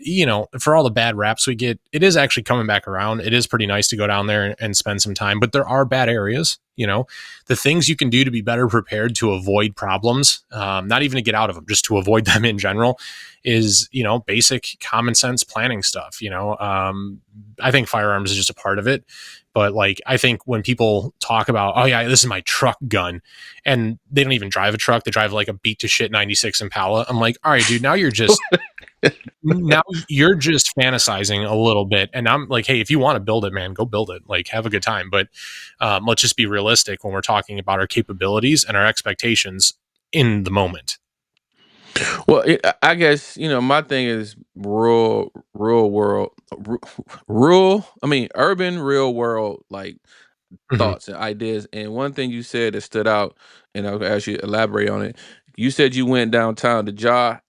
for all the bad raps we get, it is actually coming back around. It is pretty nice to go down there and spend some time, but there are bad areas. The things you can do to be better prepared to avoid problems, not even to get out of them, just to avoid them in general, is, basic common sense planning stuff. I think firearms is just a part of it. But like, I think when people talk about, oh yeah, this is my truck gun, and they don't even drive a truck, they drive like a beat to shit 96 Impala. I'm like, all right, dude, now you're just fantasizing a little bit. And I'm like, hey, if you want to build it, man, go build it. Like, have a good time. But let's just be realistic when we're talking about our capabilities and our expectations in the moment. Well, I guess my thing is rural world, rural. I mean, urban, real world, like Mm-hmm. thoughts and ideas. And one thing you said that stood out, and I'll actually elaborate on it. You said you went downtown. Did y'all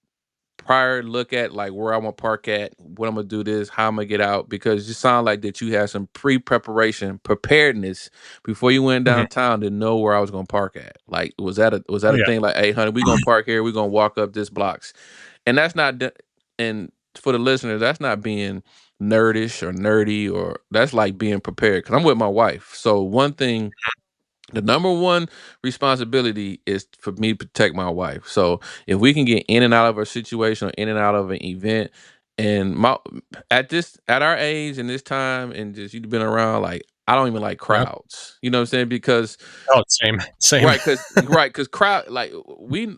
prior look at like where I'm gonna park at, what I'm gonna do this, how I'm gonna get out? Because you sound like that you had some pre-preparation, preparedness before you went Mm-hmm. downtown to know where I was gonna park at. Like, was Oh that a yeah. thing? Like, hey, honey, we gonna park here. We gonna walk up this blocks, and that's not. And for the listeners, that's not being nerdish or nerdy, or that's like being prepared. Because I'm with my wife, so one thing, the number one responsibility is for me to protect my wife. So if we can get in and out of a situation or in and out of an event, and my at our age and this time, and just you've been around, like, I don't even like Yeah. crowds. You know what I'm saying? Because Oh, same. right, because crowd, like,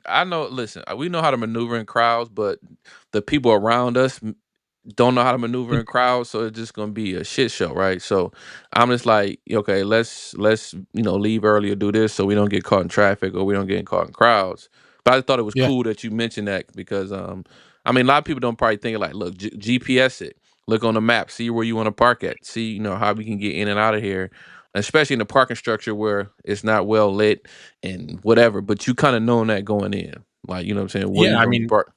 I know. Listen, we know how to maneuver in crowds, but the people around us don't know how to maneuver in crowds, so it's just gonna be a shit show, right? So I'm just like, okay, let's leave early or do this so we don't get caught in traffic or we don't get caught in crowds. But I thought it was Yeah. cool that you mentioned that because I mean, a lot of people don't probably think like, look, GPS it, look on the map, see where you want to park at, see how we can get in and out of here, especially in the parking structure where it's not well lit and whatever. But you kind of knowing that going in, like, you know what I'm saying, where Yeah. you I gonna mean, park.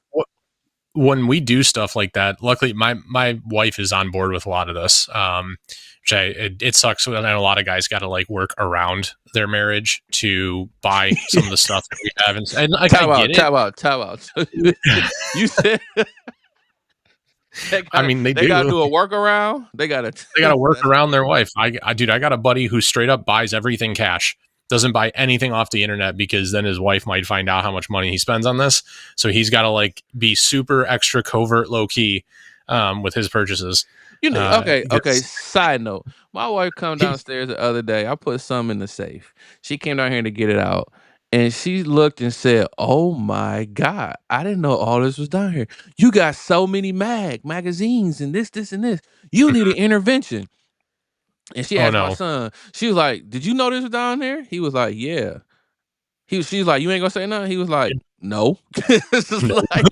when we do stuff like that, luckily my wife is on board with a lot of this. Which it sucks when a lot of guys got to like work around their marriage to buy some of the stuff that we have, and like, I Time out, get it. time out, time out. You said they I gotta mean, they they gotta do. do a workaround. They gotta. They got to work around their wife. Dude, I got a buddy who straight up buys everything cash, doesn't buy anything off the internet because then his wife might find out how much money he spends on this. So he's got to like be super extra covert, low key, with his purchases. Okay. Because Side note: my wife come he, downstairs the other day. I put something in the safe. She came down here to get it out, and she looked and said, "Oh my god, I didn't know all this was down here. You got so many magazines, and this, and this. You need an intervention." And she oh asked my no, son. She was like, "Did you know this was down there?" He was like, "Yeah." She's like, "You ain't gonna say nothing?" He was like, "No." It's just no, like,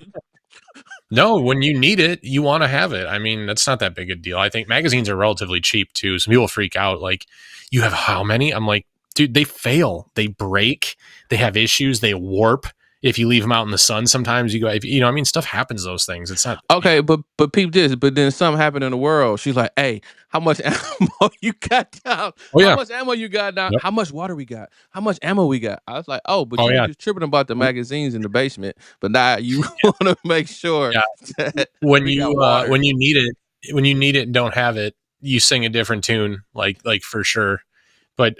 no, when you need it, you want to have it. I mean, that's not that big a deal. I think magazines are relatively cheap too. Some people freak out like, you have how many? I'm like, dude, they fail, they break, they have issues, they warp. if you leave them out in the sun, sometimes you go, you know, I mean, stuff happens. Those things. It's not. Okay, but peep this. But then something happened in the world. She's like, "Hey, how much ammo you got down? Oh How yeah. much ammo you got down? Yep. How much water we got? How much ammo we got?" I was like, "Oh, but Oh you were yeah. just tripping about the magazines in the basement. But now you want to make sure Yeah. that we got water." When you need it, and don't have it, you sing a different tune, like for sure. But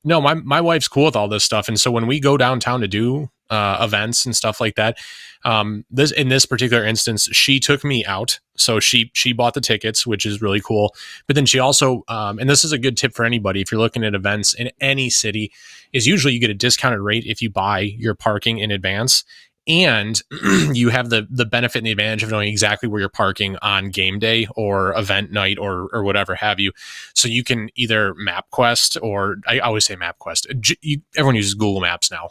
no, my wife's cool with all this stuff, and so when we go downtown to do events and stuff like that, this in this particular instance, she took me out, so she bought the tickets, which is really cool. But then she also, and this is a good tip for anybody if you're looking at events in any city, is usually you get a discounted rate if you buy your parking in advance. And you have the benefit and the advantage of knowing exactly where you're parking on game day or event night or whatever have you. So you can either MapQuest, or I always say MapQuest. Everyone uses Google Maps now.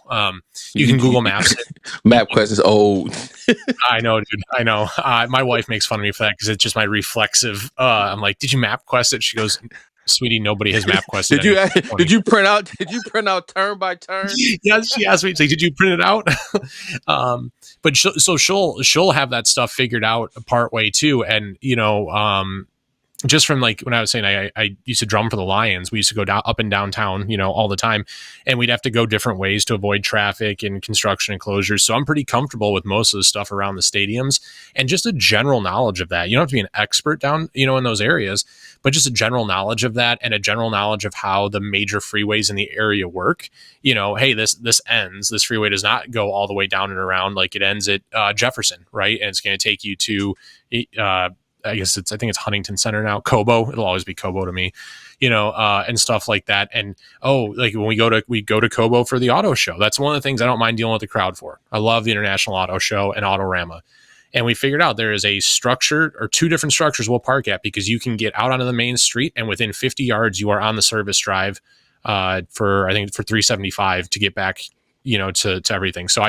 You can Google Maps it. MapQuest is old. I know, dude. I know. My wife makes fun of me for that because it's just my reflexive. I'm like, did you MapQuest it? She goes, sweetie, nobody has MapQuested. Did you print out turn by turn? Yes, she asked me, like, did you print it out? But she'll have that stuff figured out part way too, and you know, just from like when I was saying I used to drum for the Lions, we used to go down up and downtown, you know, all the time, and we'd have to go different ways to avoid traffic and construction and closures. So I'm pretty comfortable with most of the stuff around the stadiums and just a general knowledge of that. You don't have to be an expert down, you know, in those areas, but just a general knowledge of that and a general knowledge of how the major freeways in the area work. You know, hey, this ends. This freeway does not go all the way down and around, like it ends at Jefferson, right? And it's going to take you to I think it's Huntington Center now. Cobo, it'll always be Cobo to me, you know, and stuff like that. And like when we go to Cobo for the auto show. That's one of the things I don't mind dealing with the crowd for. I love the International Auto Show and Autorama. And we figured out there is a structure or two different structures we'll park at, because you can get out onto the main street and within 50 yards you are on the service drive for 375 to get back, you know, to everything. So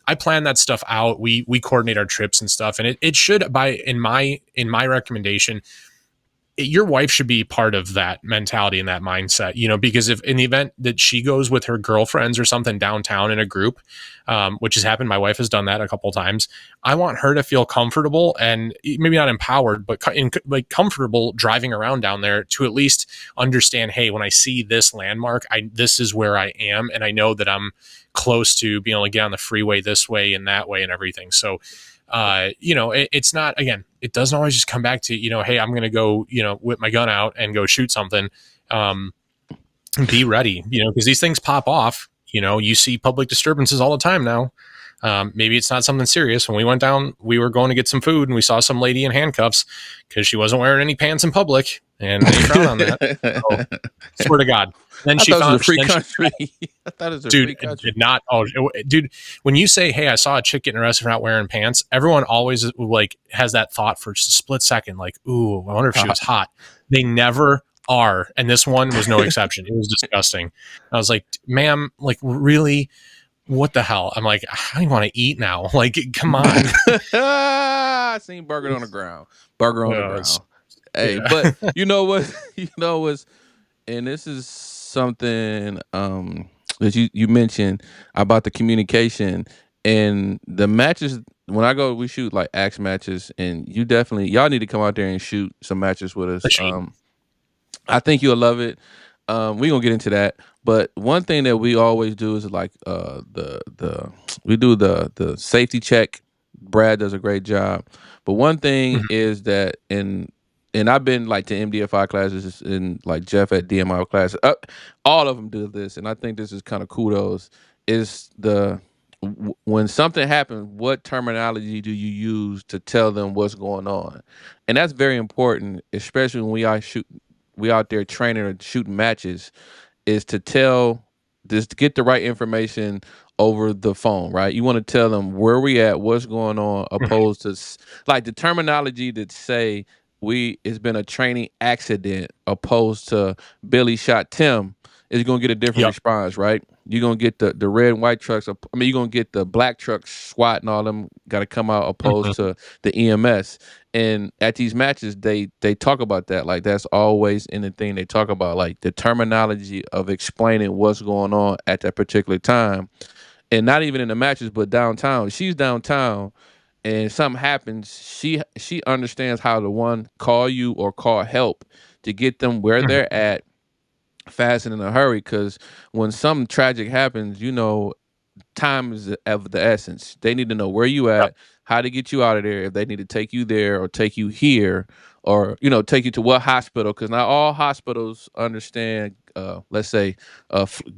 I plan that stuff out. We coordinate our trips and stuff, and it should, in my recommendation, your wife should be part of that mentality and that mindset, you know, because if in the event that she goes with her girlfriends or something downtown in a group, which has happened, my wife has done that a couple of times. I want her to feel comfortable and maybe not empowered, but like comfortable driving around down there to at least understand, hey, when I see this landmark, this is where I am, and I know that I'm close to being able to get on the freeway this way and that way and everything. So you know, it's not, again, it doesn't always just come back to, you know, hey, I'm going to go, you know, whip my gun out and go shoot something. Be ready, you know, because these things pop off. You know, you see public disturbances all the time now. Maybe it's not something serious. When we went down, we were going to get some food and we saw some lady in handcuffs because she wasn't wearing any pants in public, and they frown on that. So, swear to God. Then I she thought it was found a free country. I thought it was a free dude, country. not oh, dude. When you say, "Hey, I saw a chick getting arrested for not wearing pants," everyone always like has that thought for just a split second, like, "Ooh, I wonder if she was hot." They never are, and this one was no exception. It was disgusting. I was like, "Ma'am, like, really? What the hell?" I'm like, "I don't want to eat now. Like, come on." I seen burger on the ground. Burger on the ground. Hey, yeah. but you know what? You know what's, and this is something that you mentioned about the communication and the matches. When I go, we shoot like axe matches, and y'all need to come out there and shoot some matches with us. I think you'll love it. We gonna get into that, but one thing that we always do is like we do the safety check. Brad does a great job, but one thing Mhm. is that and I've been like to MDFI classes and like Jeff at DMI classes. All of them do this, and I think this is kind of kudos. Is when something happens, what terminology do you use to tell them what's going on? And that's very important, especially when we out there training or shooting matches, is to get the right information over the phone, right? You want to tell them where we at, what's going on, opposed to like the terminology that say it's been a training accident, opposed to Billy shot Tim, is going to get a different Yep. response, right? You're going to get the red and white trucks. You're going to get the black trucks, SWAT and all them got to come out, opposed to the EMS. And at these matches, they talk about that. Like that's always in the thing they talk about, like the terminology of explaining what's going on at that particular time. and not even in the matches, but downtown. She's downtown, and something happens. She understands how to one call you or call help to get them where Mhm. they're at fast and in a hurry. Because when something tragic happens, time is of the essence. They need to know where you Yep. at, how to get you out of there, if they need to take you there or take you here, or take you to what hospital. Because not all hospitals understand, let's say,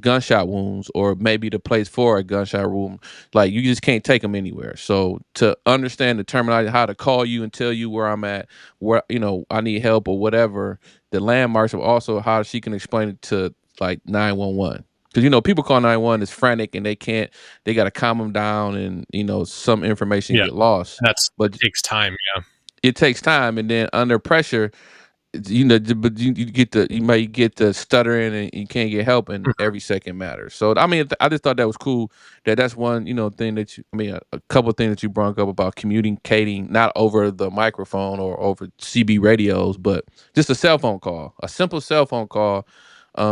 gunshot wounds, or maybe the place for a gunshot wound. Like, you just can't take them anywhere. So to understand the terminology, how to call you and tell you where I'm at, where I need help or whatever, the landmarks of also how she can explain it to like 911. Because people call 911 is frantic and they got to calm them down, and some information Yeah. get lost. That But takes time. Yeah. it takes time, and then under pressure, but you might get the stuttering, and you can't get help, and Mhm. every second matters. So I mean, I just thought that was cool. That's one thing that a couple of things that you brought up about communicating, not over the microphone or over CB radios, but just a cell phone call, a simple cell phone call,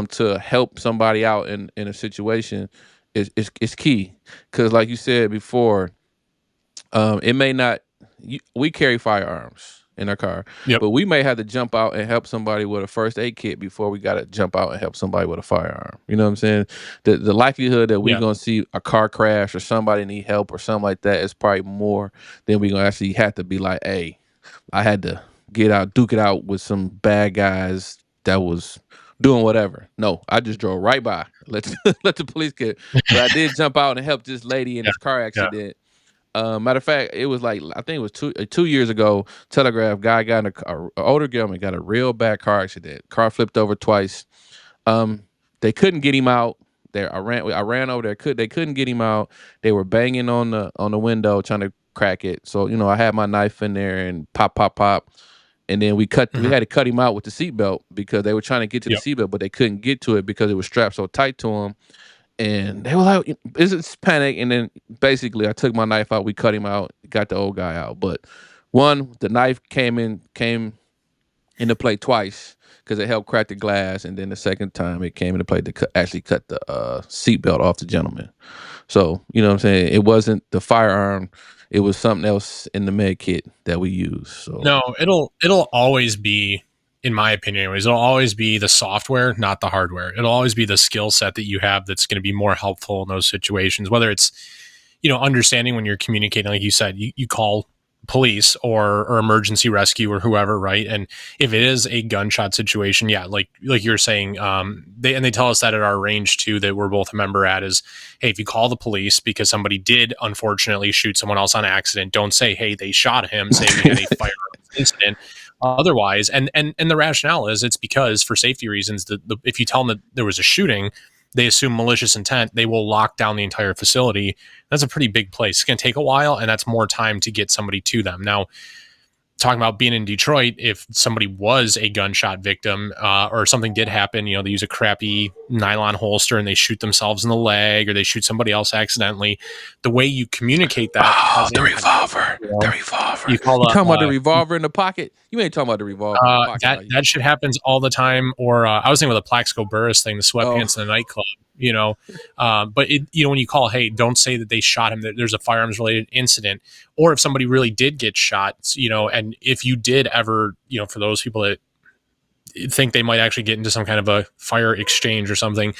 to help somebody out in a situation is key. Because like you said before, it may not. We carry firearms in our car, Yep. but we may have to jump out and help somebody with a first aid kit before we got to jump out and help somebody with a firearm. You know what I'm saying? The likelihood that we're Yeah. gonna see a car crash or somebody need help or something like that is probably more than we gonna actually have to be like, hey, I had to duke it out with some bad guys that was doing whatever. No, I just drove right by. Let let the police get. But I did jump out and help this lady in Yeah. this car Yeah. accident. Matter of fact, it was like, I think it was 2 years ago. Telegraph guy got in a older gentleman got a real bad car accident. Car flipped over twice. Um, they couldn't get him out. I ran over there. They couldn't get him out. They were banging on the window trying to crack it. So I had my knife in there and pop, pop, pop. And then we Mhm. had to cut him out with the seatbelt because they were trying to get to the Yep. seatbelt, but they couldn't get to it because it was strapped so tight to him. And they were like, it's panic. And then basically I took my knife out, we cut him out, got the old guy out. But the knife came into play twice because it helped crack the glass, and then the second time it came into play to actually cut the seatbelt off the gentleman. So what I'm saying, it wasn't the firearm, it was something else in the med kit that we use. So No, it'll always be, in my opinion, anyways, it'll always be the software, not the hardware. It'll always be the skill set that you have that's going to be more helpful in those situations. Whether it's understanding when you're communicating, like you said, you call police or emergency rescue or whoever, right? And if it is a gunshot situation, yeah, like you're saying, they tell us that at our range too, that we're both a member at, is, hey, if you call the police because somebody did unfortunately shoot someone else on accident, don't say, hey, they shot him. Say we had a firearms incident. Otherwise, and the rationale is, it's because for safety reasons, if you tell them that there was a shooting, they assume malicious intent, they will lock down the entire facility. That's a pretty big place. It's going to take a while, and that's more time to get somebody to them. Now, talking about being in Detroit, if somebody was a gunshot victim, or something did happen, they use a crappy nylon holster and they shoot themselves in the leg, or they shoot somebody else accidentally, the way you communicate that oh, has the impact. revolver. The You revolver. call You a, talking about the revolver in the pocket? You ain't talking about the revolver in the pocket, that are you? that shit happens all the time. Or I was thinking with a Plaxico Burris thing, the Oh, sweatpants in the nightclub. But when you call, hey, don't say that they shot him. There's a firearms related incident, or if somebody really did get shot, and if you did ever, for those people that think they might actually get into some kind of a fire exchange or something,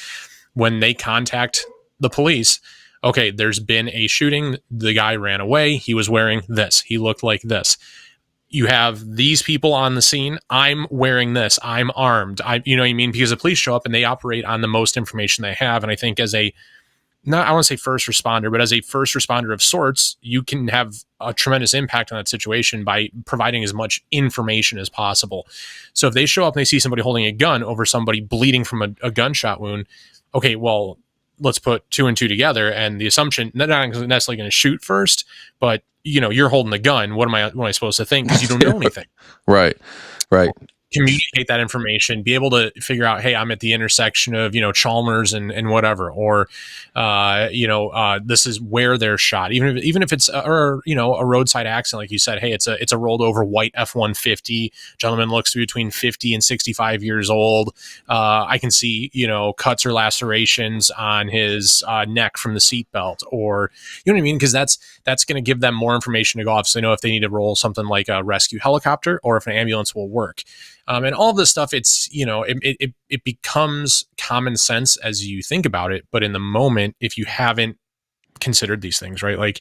when they contact the police, okay, there's been a shooting. The guy ran away. He was wearing this. He looked like this. You have these people on the scene. I'm wearing this. I'm armed. You know what I mean? Because the police show up and they operate on the most information they have. And I think as a, not, I want to say first responder, but as a first responder of sorts, you can have a tremendous impact on that situation by providing as much information as possible. So if they show up and they see somebody holding a gun over somebody bleeding from a gunshot wound, okay, well, let's put two and two together. And the assumption, not necessarily going to shoot first, but you're holding the gun. What am I supposed to think? Because you don't know anything. right, right. communicate that information, be able to figure out, hey, I'm at the intersection of, Chalmers and whatever, or, this is where they're shot. Even if it's, a roadside accident, like you said, hey, it's a rolled over white F-150. Gentleman looks to be between 50 and 65 years old. I can see, cuts or lacerations on his neck from the seatbelt, or, you know what I mean? Because that's going to give them more information to go off. So they know if they need to roll something like a rescue helicopter or if an ambulance will work. And all of this stuff, it's, it becomes common sense as you think about it. But in the moment, if you haven't considered these things, right? Like,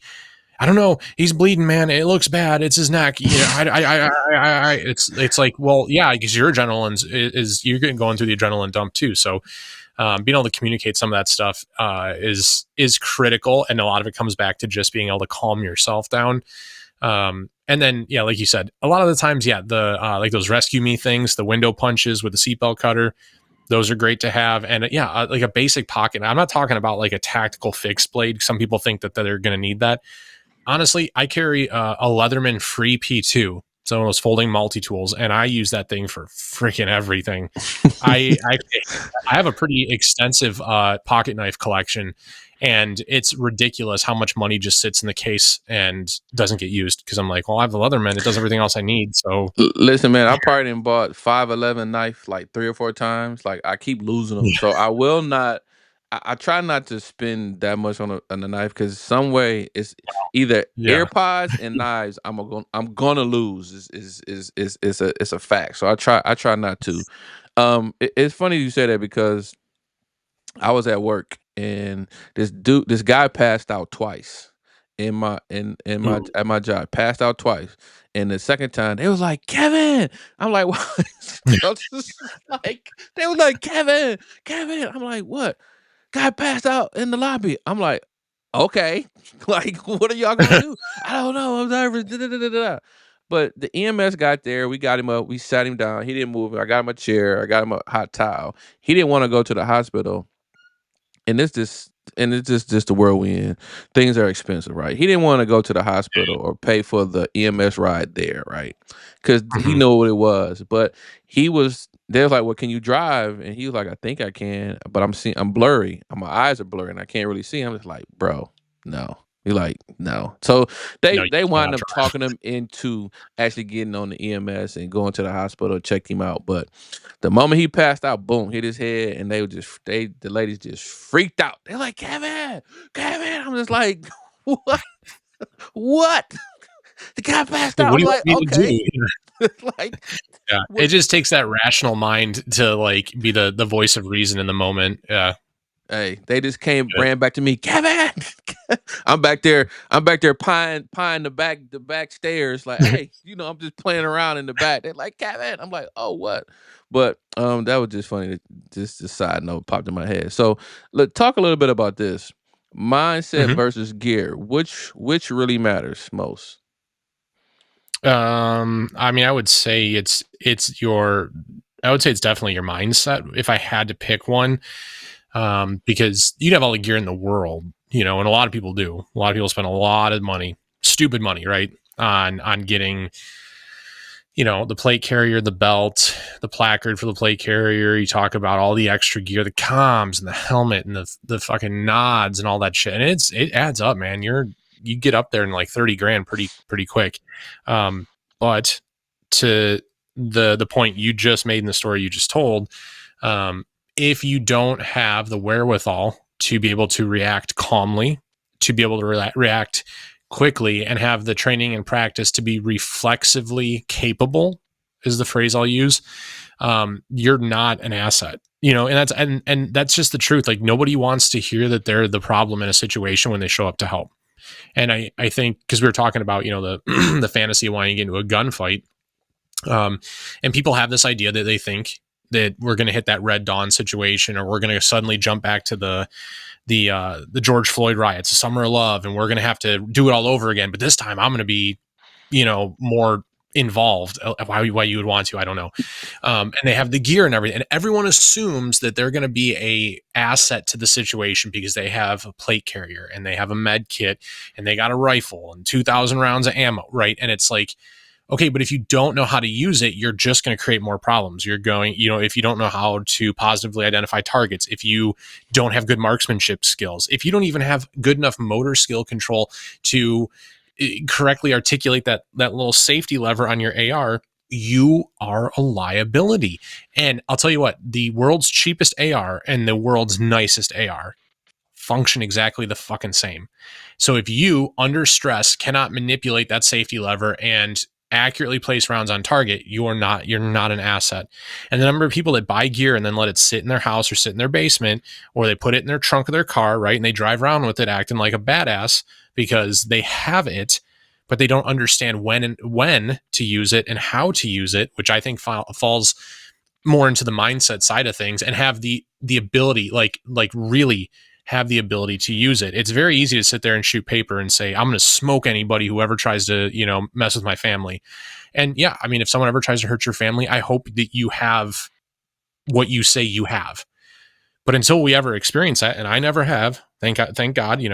I don't know, he's bleeding, man. It looks bad. It's his neck. It's like, well, yeah, because your adrenaline is you're going through the adrenaline dump too. So being able to communicate some of that stuff is critical, and a lot of it comes back to just being able to calm yourself down. And then, yeah, like you said, a lot of the times, yeah, the like those rescue me things, the window punches with the seatbelt cutter, those are great to have. And like a basic pocket. I'm not talking about like a tactical fixed blade. Some people think that they're going to need that. Honestly, I carry a Leatherman Free P2. It's one of those folding multi-tools, and I use that thing for freaking everything. I have a pretty extensive pocket knife collection, and it's ridiculous how much money just sits in the case and doesn't get used, because I'm like, well, I have the Leatherman. It does everything else I need. So Listen, man, I probably done bought 511 knife like 3 or 4 times. Like, I keep losing them, so I will not. I try not to spend that much on a knife, because some way it's either yeah. AirPods and knives. I'm gonna lose. It's a fact. So I try not to. It's funny you say that, because I was at work and this guy passed out twice in my Ooh. at my job. Passed out twice. And the second time they was like, "Kevin." I'm like, "What?" I was just like, they was like, "Kevin, Kevin." I'm like, "What?" "Guy passed out in the lobby." I'm like, "Okay." Like, what are y'all gonna do? "I don't know. I'm nervous. Da, da, da, da, da." But the EMS got there. We got him up. We sat him down. He didn't move. I got him a chair. I got him a hot towel. He didn't want to go to the hospital, and it's just the world we in. Things are expensive, right? He didn't want to go to the hospital or pay for the EMS ride there, right? Because he Mhm. knew what it was. But they was like, "Well, can you drive?" And he was like, "I think I can, but I'm blurry. My eyes are blurry and I can't really see." I'm just like, "Bro, no." He like, "No." So No, they you they wind cannot up drive. talking him into actually getting on the EMS and going to the hospital, checked him out. But the moment he passed out, boom, hit his head, and the ladies just freaked out. They're like, "Kevin, Kevin." I'm just like, "What? What?" The guy passed Like, out. what do I'm you want like, me to "Okay." do? Like, Yeah, it what? just takes that rational mind to like be the voice of reason in the moment. Yeah. Hey, they just came, Yeah. ran back to me, "Kevin." I'm back there pieing the back stairs, like, "Hey, I'm just playing around in the back." They're like, "Kevin." I'm like, "Oh, what?" But that was just funny. Just a side note popped in my head. So let's talk a little bit about this mindset Mhm. versus gear. Which really matters most? I mean, I would say it's definitely your mindset if I had to pick one. Because you'd have all the gear in the world, and a lot of people do. A lot of people spend a lot of money, stupid money, right, on getting, the plate carrier, the belt, the placard for the plate carrier. You talk about all the extra gear, the comms and the helmet and the fucking nods and all that shit, and it adds up, man. You get up there in like 30 grand pretty quick. But to the point you just made in the story you just told, um, if you don't have the wherewithal to be able to react calmly, to be able to react quickly, and have the training and practice to be reflexively capable, is the phrase I'll use. You're not an asset, and that's just the truth. Like, nobody wants to hear that they're the problem in a situation when they show up to help. And I think, because we were talking about, the the fantasy of wanting to get into a gunfight, um, and people have this idea that they think that we're going to hit that Red Dawn situation, or we're going to suddenly jump back to the George Floyd riots, the Summer of Love, and we're going to have to do it all over again. But this time, I'm going to be, more involved. Why you would want to, I don't know. And they have the gear and everything, and everyone assumes that they're going to be a asset to the situation because they have a plate carrier and they have a med kit and they got a rifle and 2,000 rounds of ammo, right? And it's like, Okay, but if you don't know how to use it, you're just going to create more problems. You're going, if you don't know how to positively identify targets, if you don't have good marksmanship skills, if you don't even have good enough motor skill control to correctly articulate that little safety lever on your AR, you are a liability. And I'll tell you what, the world's cheapest AR and the world's nicest AR function exactly the fucking same. So if you under stress cannot manipulate that safety lever and accurately place rounds on target, you're not an asset. And the number of people that buy gear and then let it sit in their house or sit in their basement, or they put it in their trunk of their car, right? And they drive around with it acting like a badass because they have it, but they don't understand when to use it and how to use it, which I think falls more into the mindset side of things, and have the ability, like really have the ability to use it. It's very easy to sit there and shoot paper and say, I'm going to smoke anybody who ever tries to, mess with my family. And yeah, I mean, if someone ever tries to hurt your family, I hope that you have what you say you have. But until we ever experience that, and I never have, thank God, you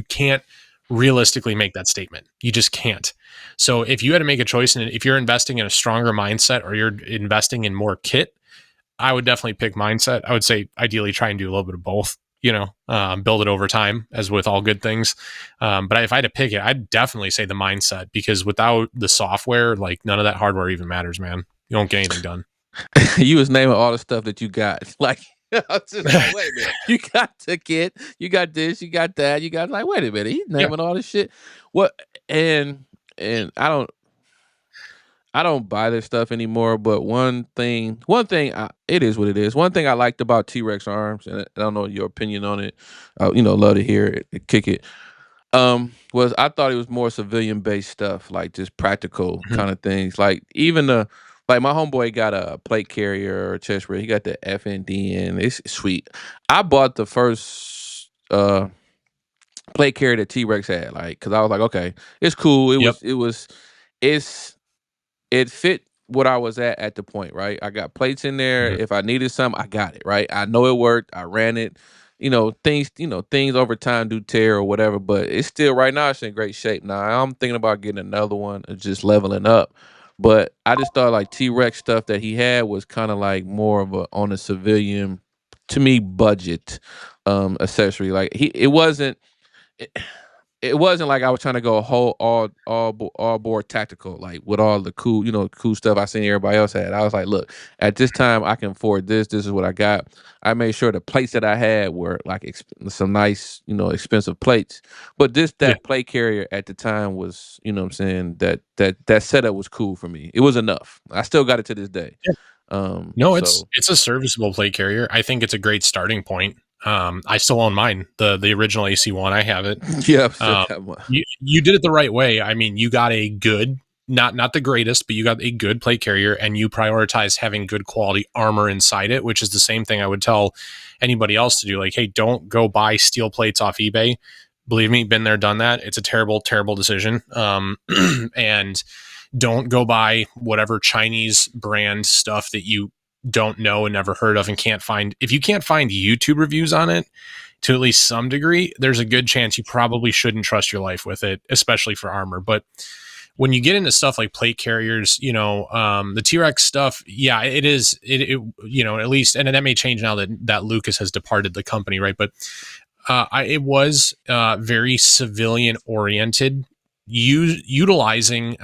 can't realistically make that statement. You just can't. So if you had to make a choice, and if you're investing in a stronger mindset or you're investing in more kit, I would definitely pick mindset. I would say ideally try and do a little bit of both, build it over time, as with all good things. But if I had to pick it, I'd definitely say the mindset, because without the software, like none of that hardware even matters, man. You don't get anything done. You was naming all the stuff that you got. Like, I was just like, wait a minute. You got the kit, you got this, you got that, you got, like, wait a minute. He's Yeah. naming all this shit. What? And I don't buy this stuff anymore. But one thing, it is what it is. One thing I liked about T.REX arms, and I don't know your opinion on it. Love to hear it, kick it. Was I thought it was more civilian based stuff, like just practical Mhm. kind of things. Like even like my homeboy got a plate carrier or chest rig. He got the FND, and it's sweet. I bought the first plate carrier that T.REX had, like, because I was like, okay, it's cool. Yep. It's it fit what I was at the point, right? I got plates in there. Mhm. If I needed something, I got it, right? I know it worked. I ran it. Things over time do tear or whatever, but it's still right now it's in great shape. Now I'm thinking about getting another one and just leveling up. But I just thought like T.REX stuff that he had was kind of like more of a on a civilian, to me, budget accessory. Like it wasn't it wasn't like I was trying to go a whole all board tactical, like with all the cool stuff I seen everybody else had. I was like, look, at this time I can afford this. This is what I got. I made sure the plates that I had were like some nice, expensive plates. But Yeah. that plate carrier at the time was, what I'm saying, that setup was cool for me. It was enough. I still got it to this day. No, it's So it's a serviceable plate carrier. I think it's a great starting point. I still own mine, the original AC1. I have it. yeah, I still Um, got one. you did it the right way. I mean, you got a good, not the greatest, but you got a good plate carrier, and you prioritized having good quality armor inside it, which is the same thing I would tell anybody else to do. Like, hey, don't go buy steel plates off eBay. Believe me, been there, done that. It's a terrible, terrible decision. And don't go buy whatever Chinese brand stuff that you don't know and never heard of and can't find. If you can't find YouTube reviews on it to at least some degree, there's a good chance you probably shouldn't trust your life with it, especially for armor. But when you get into stuff like plate carriers, the T.REX stuff, yeah, it is, at least, and that may change now that Lucas has departed the company, right? But it was very civilian oriented, utilizing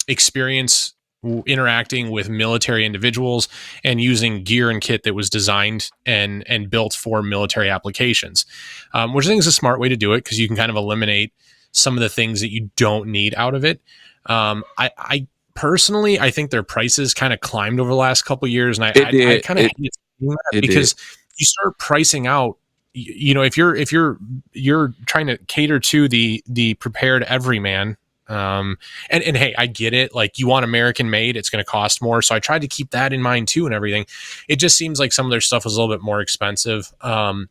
experience interacting with military individuals and using gear and kit that was designed and built for military applications, which I think is a smart way to do it, because you can kind of eliminate some of the things that you don't need out of it. I personally, I think their prices kind of climbed over the last couple of years, and It I did. kind of It hate doing that, it did. because you start pricing out. If you're trying to cater to the prepared everyman, and hey, I get it. Like, you want American made, it's going to cost more. So I tried to keep that in mind too, and everything. It just seems like some of their stuff was a little bit more expensive. I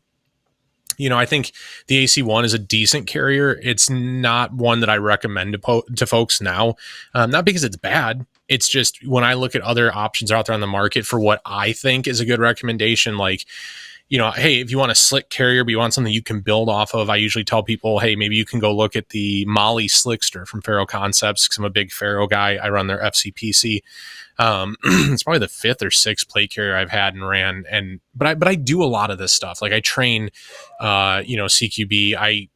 think the AC1 is a decent carrier. It's not one that I recommend to folks now. Not because it's bad. It's just when I look at other options out there on the market for what I think is a good recommendation, like, hey, if you want a slick carrier, but you want something you can build off of, I usually tell people, hey, maybe you can go look at the Molly Slickster from Faro Concepts, because I'm a big Faro guy. I run their FCPC. It's probably the fifth or sixth plate carrier I've had and ran, but I do a lot of this stuff. Like I train, CQB.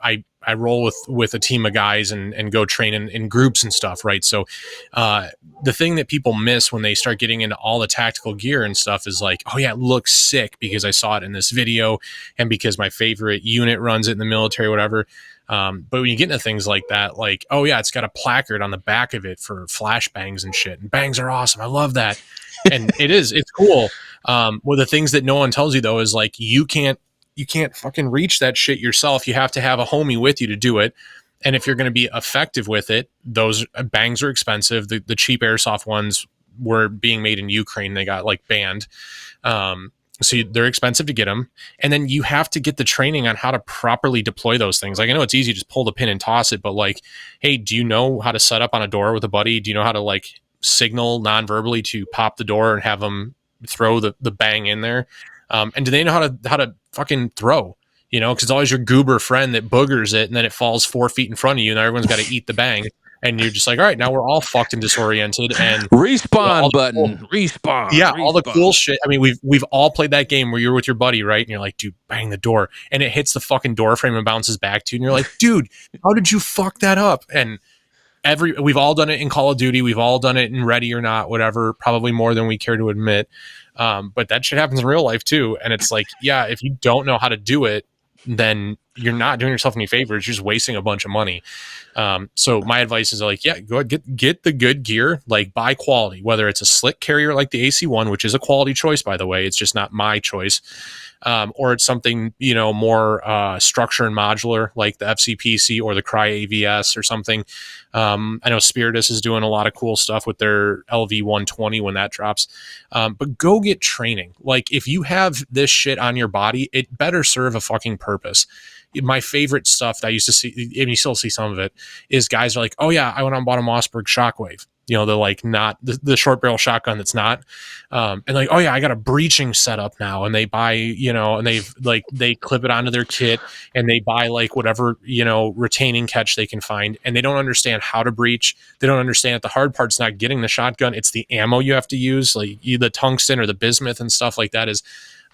I roll with a team of guys and go train in groups and stuff, right? So, the thing that people miss when they start getting into all the tactical gear and stuff is like, oh yeah, it looks sick because I saw it in this video and because my favorite unit runs it in the military, whatever. But when you get into things like that, like, oh yeah, it's got a placard on the back of it for flash bangs and shit. And bangs are awesome. I love that. And it's cool. Well, the things that no one tells you though is like you can't fucking reach that shit yourself. You have to have a homie with you to do it. And if you're going to be effective with it, those bangs are expensive. The cheap airsoft ones were being made in Ukraine. They got like banned. They're expensive to get them. And then you have to get the training on how to properly deploy those things. Like I know it's easy to just pull the pin and toss it, but like, hey, do you know how to set up on a door with a buddy? Do you know how to like signal non-verbally to pop the door and have them throw the bang in there? And do they know how to fucking throw? Because it's always your goober friend that boogers it and then it falls 4 feet in front of you and everyone's got to eat the bang. And you're just like, all right, now we're all fucked and disoriented. And respawn button, respawn. Yeah, respawn. all the cool shit. I mean, we've all played that game where you're with your buddy, right? And you're like, dude, bang the door, and it hits the fucking door frame and bounces back to you, and you're like, dude, how did you fuck that up? And we've all done it in Call of Duty, we've all done it in Ready or Not, whatever, probably more than we care to admit. But that shit happens in real life too, and it's like, yeah, if you don't know how to do it, then you're not doing yourself any favors. You're just wasting a bunch of money. So my advice is like, yeah, go get the good gear, like buy quality, whether it's a slick carrier like the AC1, which is a quality choice, by the way, it's just not my choice. Or it's something, more structure and modular like the FCPC or the Cry AVS or something. I know Spiritus is doing a lot of cool stuff with their LV120 when that drops. But go get training. Like if you have this shit on your body, it better serve a fucking purpose. My favorite stuff that I used to see, and you still see some of it, is guys are like, oh yeah, I went out and bought a Mossberg Shockwave. They're like not the short barrel shotgun that's not. And like, oh yeah, I got a breaching setup now. And they buy, and they clip it onto their kit and they buy like whatever, retaining catch they can find. And they don't understand how to breach. They don't understand that the hard part's not getting the shotgun. It's the ammo you have to use, like the tungsten or the bismuth and stuff like that is,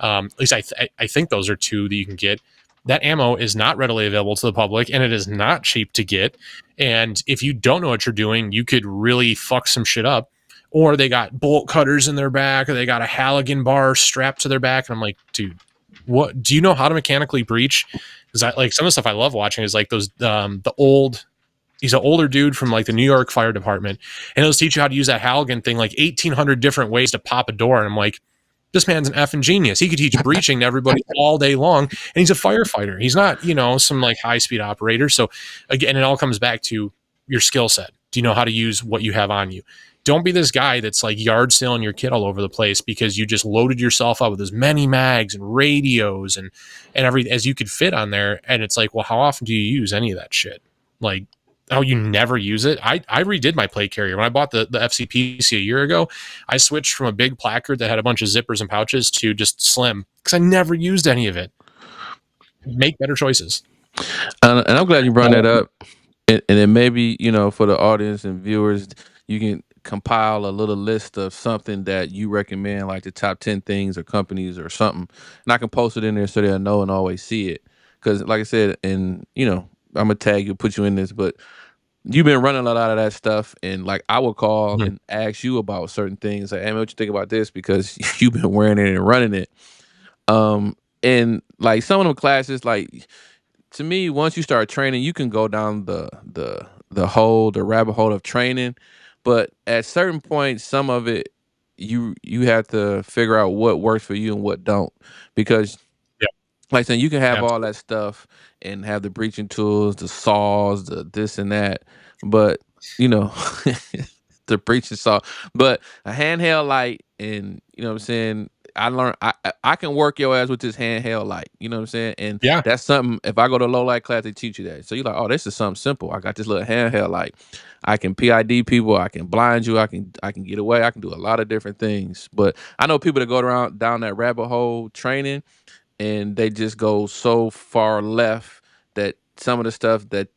at least I think those are two that you can get. That ammo is not readily available to the public and it is not cheap to get. And if you don't know what you're doing, you could really fuck some shit up. Or they got bolt cutters in their back, or they got a Halligan bar strapped to their back. And I'm like, dude, what do you know how to mechanically breach? Because I like some of the stuff I love watching is like those he's an older dude from like the New York Fire Department, and he'll teach you how to use that Halligan thing, like 1,800 different ways to pop a door. And I'm like, this man's an effing genius. He could teach breaching to everybody all day long, and he's a firefighter. He's not, some like high speed operator. So again, it all comes back to your skill set. Do you know how to use what you have on you? Don't be this guy that's like yard selling your kit all over the place because you just loaded yourself up with as many mags and radios and every as you could fit on there. And it's like, well, how often do you use any of that shit? Like, oh, you never use it? I redid my plate carrier. When I bought the FCPC a year ago, I switched from a big placard that had a bunch of zippers and pouches to just slim because I never used any of it. Make better choices. And I'm glad you brought that up. And then maybe, for the audience and viewers, you can compile a little list of something that you recommend, like the top 10 things or companies or something. And I can post it in there so they'll know and always see it. Because like I said, and, I'm going to tag you, put you in this, but you've been running a lot of that stuff. And like I would call and ask you about certain things. Like, hey, what you think about this? Because you've been wearing it and running it. And like some of them classes, like, to me, once you start training, you can go down the rabbit hole of training, but at certain points, some of it you have to figure out what works for you and what don't, because Yeah, like saying you can have all absolutely. that stuff and have the breaching tools, the saws, the this and that, but you know the breaching saw, but a handheld light, and you know what I'm saying. I learned I can work your ass with this handheld light. You know what I'm saying? And Yeah. that's something. If I go to a low light class, they teach you that. So you're like, oh, this is something simple. I got this little handheld light. I can PID people. I can blind you. I can get away. I can do a lot of different things. But I know people that go around down that rabbit hole training, and they just go so far left that some of the stuff that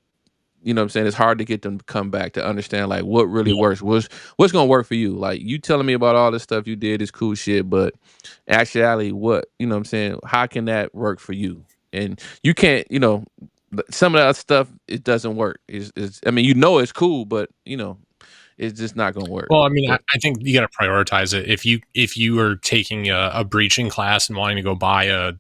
you know what I'm saying, it's hard to get them to come back to understand like what really Yeah. works. What's gonna work for you? Like you telling me about all this stuff you did is cool shit, but actuality, what you know what I'm saying, how can that work for you? And you can't, some of that stuff it doesn't work. Is I mean, it's cool, but it's just not gonna work. Well, I mean, But I think you got to prioritize it. If you are taking a breaching class and wanting to go buy a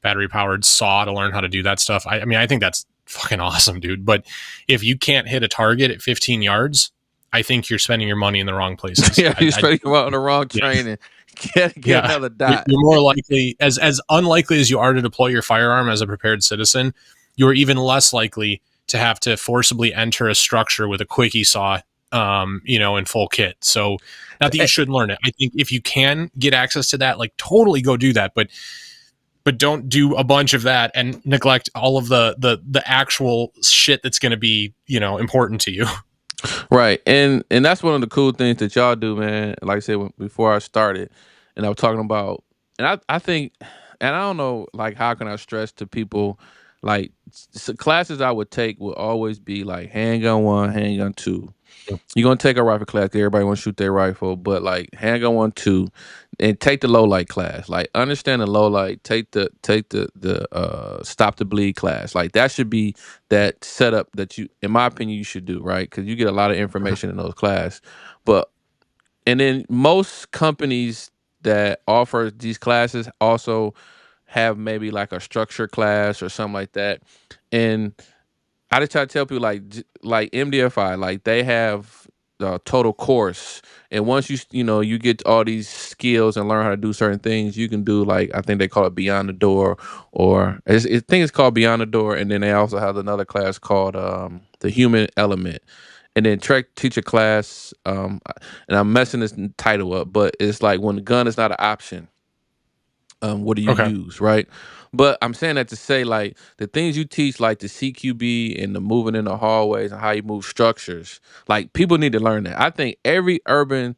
battery powered saw to learn how to do that stuff, I mean, I think that's fucking awesome, dude. But if you can't hit a target at 15 yards, I think you're spending your money in the wrong places. yeah, you're straight on the wrong Yeah, train and get yeah. another You're, dot. you're more likely, as unlikely as you are to deploy your firearm as a prepared citizen, you're even less likely to have to forcibly enter a structure with a quickie saw, in full kit. So, not that you shouldn't learn it. I think if you can get access to that, like totally go do that. But don't do a bunch of that and neglect all of the actual shit that's going to be important to you. Right, and that's one of the cool things that y'all do, man. Like I said before I started, and I was talking about, and I think, and I don't know, like how can I stress to people, like classes I would take would always be like handgun one, handgun two. You're gonna take a rifle class. 'Cause everybody want to shoot their rifle, but like handgun one, two, and take the low light class. Like understand the low light. Take the stop the bleed class. Like that should be that setup that you, in my opinion, you should do right because you get a lot of information in those class. But and then most companies that offer these classes also have maybe like a structure class or something like that, and I just try to tell people like MDFI, like they have the total course, and once you get all these skills and learn how to do certain things, you can do like I think they call it Beyond the Door, or I think it's called Beyond the Door, and then they also have another class called the Human Element, and then Trek teach a class, and I'm messing this title up, but it's like when the gun is not an option, what do you Okay. use, right? But I'm saying that to say like the things you teach, like the CQB and the moving in the hallways and how you move structures, like people need to learn that. I think everybody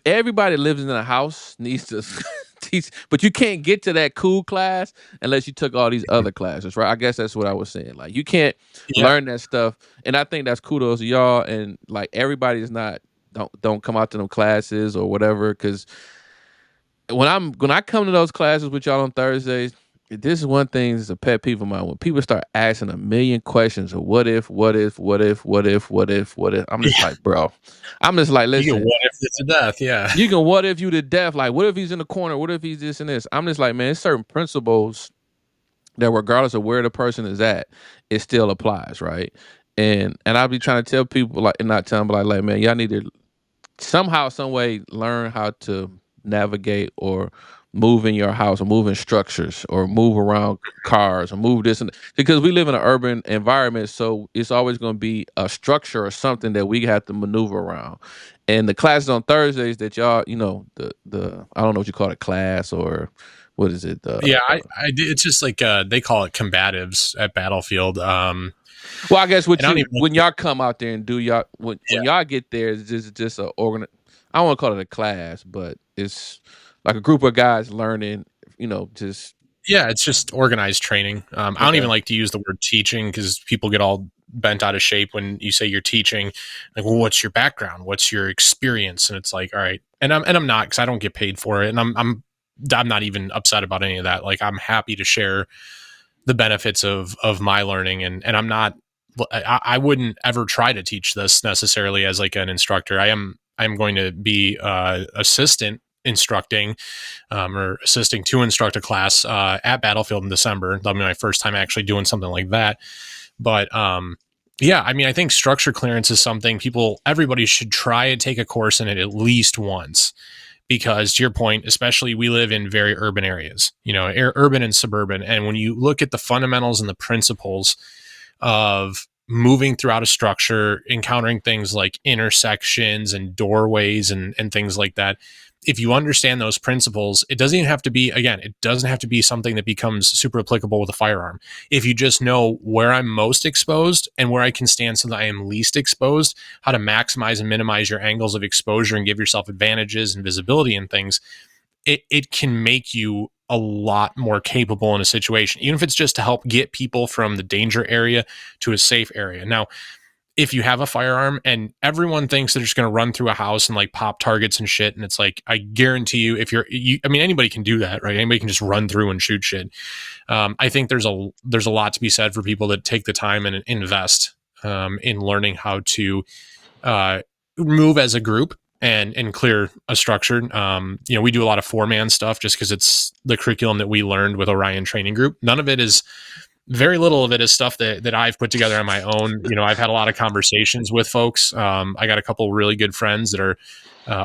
that lives in a house needs to teach, but you can't get to that cool class unless you took all these other classes, right? I guess that's what I was saying. Like you can't Yeah. learn that stuff, and I think that's kudos to y'all. And like everybody's not don't come out to them classes or whatever, because when I come to those classes with y'all on Thursdays, this is one thing that's a pet peeve of mine. When people start asking a million questions of what if, what if, what if, what if, what if, what if, I'm just Yeah. like, bro, I'm just like, You get listen, what if it's a death? Yeah. you can what if you to death, like what if he's in the corner, what if he's this and this. I'm just like, man, it's certain principles that regardless of where the person is at, it still applies, right? And I'll be trying to tell people like, and not tell them, but like, man, y'all need to somehow, some way, learn how to navigate or move in your house or move in structures or move around cars or move this and because we live in an urban environment, so it's always going to be a structure or something that we have to maneuver around. And the classes on Thursdays that y'all, the I don't know what you call it, class or what is it? Yeah, it's just like they call it combatives at Battlefield. Well, I guess And I don't even when y'all come out there and do y'all when yeah. y'all get there, it's just a I don't want to call it a class, but it's like a group of guys learning. Just Yeah, it's just organized training. I don't okay. even like to use the word teaching because people get all bent out of shape when you say you're teaching. Like, well, what's your background? What's your experience? And it's like, all right, and I'm not because I don't get paid for it, and I'm not even upset about any of that. Like, I'm happy to share the benefits of my learning, and I'm not. I wouldn't ever try to teach this necessarily as like an instructor. I'm going to be assistant instructing or assisting to instruct a class at Battlefield in December. That'll be my first time actually doing something like that. But yeah, I mean, I think structure clearance is something everybody should try and take a course in it at least once. Because to your point, especially we live in very urban areas, urban and suburban. And when you look at the fundamentals and the principles of moving throughout a structure, encountering things like intersections and doorways and things like that. If you understand those principles, it doesn't even have to be, again, it doesn't have to be something that becomes super applicable with a firearm. If you just know where I'm most exposed and where I can stand so that I am least exposed, how to maximize and minimize your angles of exposure and give yourself advantages and visibility and things, it can make you a lot more capable in a situation, even if it's just to help get people from the danger area to a safe area. Now, if you have a firearm and everyone thinks they're just going to run through a house and like pop targets and shit, and it's like, I guarantee you, if I mean, anybody can do that, right? Anybody can just run through and shoot shit. I think there's a lot to be said for people that take the time and invest in learning how to uh, move as a group and clear a structure. We do a lot of 4-man stuff just because it's the curriculum that we learned with Orion Training Group. None of it is Very little of it is stuff that I've put together on my own. I've had a lot of conversations with folks. I got a couple really good friends that are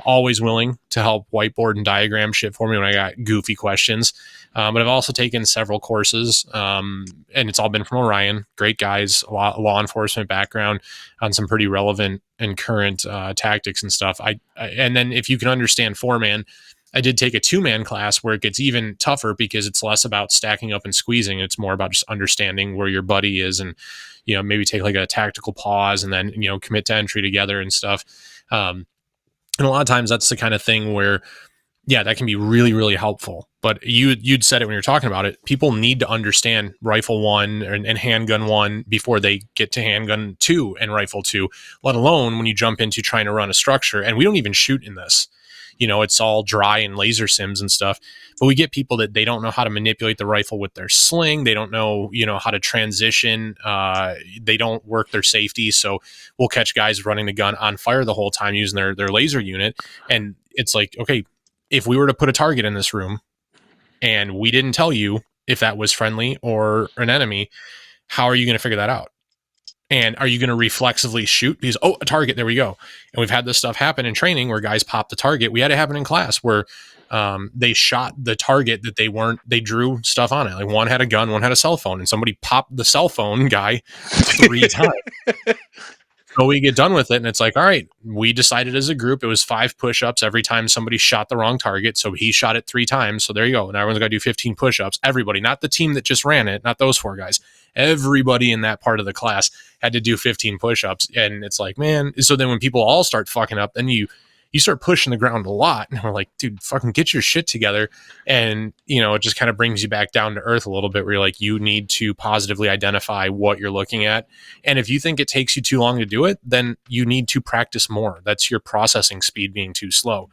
always willing to help whiteboard and diagram shit for me when I got goofy questions. But I've also taken several courses, and it's all been from Orion. Great guys, a law enforcement background on some pretty relevant and current tactics and stuff. And then if you can understand 4-man, I did take a 2-man class where it gets even tougher because it's less about stacking up and squeezing. It's more about just understanding where your buddy is and, maybe take like a tactical pause and then, commit to entry together and stuff. And a lot of times that's the kind of thing where, yeah, that can be really, really helpful. But you'd said it when you're talking about it. People need to understand rifle 1 and handgun 1 before they get to handgun 2 and rifle 2, let alone when you jump into trying to run a structure. And we don't even shoot in this. It's all dry and laser sims and stuff. But we get people that they don't know how to manipulate the rifle with their sling. They don't know, how to transition. They don't work their safety. So we'll catch guys running the gun on fire the whole time using their laser unit. And it's like, okay, if we were to put a target in this room and we didn't tell you if that was friendly or an enemy, how are you going to figure that out? And are you going to reflexively shoot? Because, a target, there we go. And we've had this stuff happen in training where guys pop the target. We had it happen in class where they shot the target that they drew stuff on it. Like one had a gun, one had a cell phone, and somebody popped the cell phone guy 3 times. So we get done with it, and it's like, all right, we decided as a group it was 5 push-ups every time somebody shot the wrong target. So he shot it 3 times. So there you go. And everyone's got to do 15 push-ups. Everybody, not the team that just ran it, not those 4 guys. Everybody in that part of the class had to do 15 push-ups. And it's like, man. So then when people all start fucking up, then you start pushing the ground a lot. And we're like, dude, fucking get your shit together. And, it just kind of brings you back down to earth a little bit where you're like, you need to positively identify what you're looking at. And if you think it takes you too long to do it, then you need to practice more. That's your processing speed being too slow.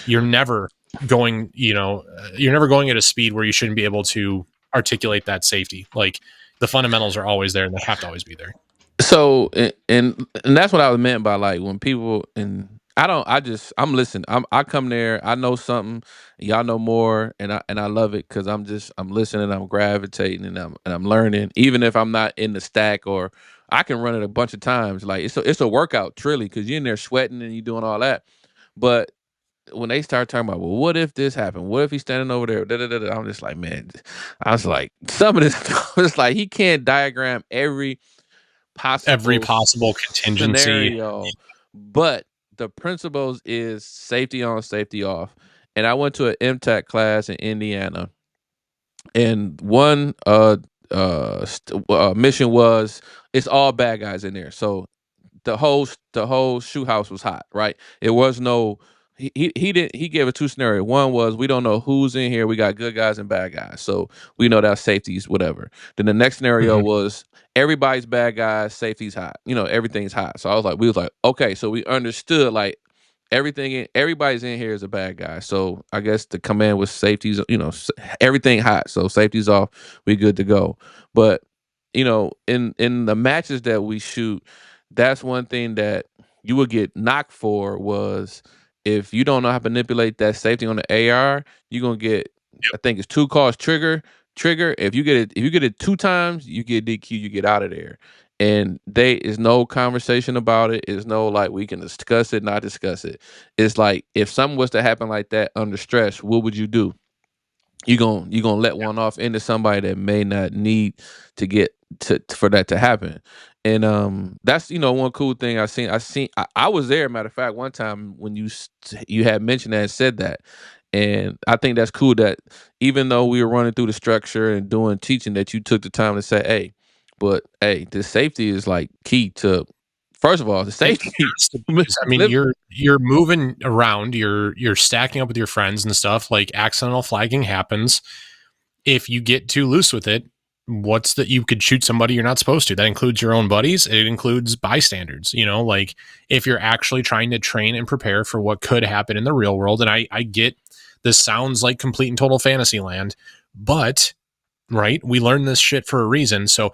You're never going, at a speed where you shouldn't be able to articulate that safety. Like the fundamentals are always there and they have to always be there. So and that's what I was meant by like when people I'm listening. I come there, I know something, y'all know more, and I love it because I'm listening, I'm gravitating, and I'm learning, even if I'm not in the stack or I can run it a bunch of times. Like it's a workout, truly, because you're in there sweating and you're doing all that. But when they start talking about, well, what if this happened? What if he's standing over there? Da, da, da, da, I'm just like, man, I was like, some of this, it's like he can't diagram every possible contingency scenario, but the principles is safety on, safety off. And I went to an MTech class in Indiana, and one mission was it's all bad guys in there. So the whole shoe house was hot, right? It was no he gave a 2 scenario. One was we don't know who's in here. We got good guys and bad guys. So we know that safety's whatever. Then the next scenario was everybody's bad guys, safety's hot. Everything's hot. So we was like, okay, so we understood like everybody's in here is a bad guy. So I guess the command was safety's, everything hot. So safety's off, we good to go. But in the matches that we shoot, that's one thing that you would get knocked for was if you don't know how to manipulate that safety on the AR, you're gonna get I think it's 2 calls trigger. If you get it 2 times, you get DQ, you get out of there. And there is no conversation about it. It's no like we can discuss it, not discuss it. It's like if something was to happen like that under stress, what would you do? You gonna let one off into somebody that may not need to get for that to happen. And that's one cool thing I was there, matter of fact, one time when you had mentioned that and said that. And I think that's cool that even though we were running through the structure and doing teaching, that you took the time to say, hey, but hey, the safety is like key to, first of all, the safety. I mean, you're moving around, you're stacking up with your friends and stuff. Like accidental flagging happens. if you get too loose with it, what's that? You could shoot somebody you're not supposed to. That includes your own buddies. It includes bystanders. Like if you're actually trying to train and prepare for what could happen in the real world. And I get this sounds like complete and total fantasy land, but right, we learned this shit for a reason. So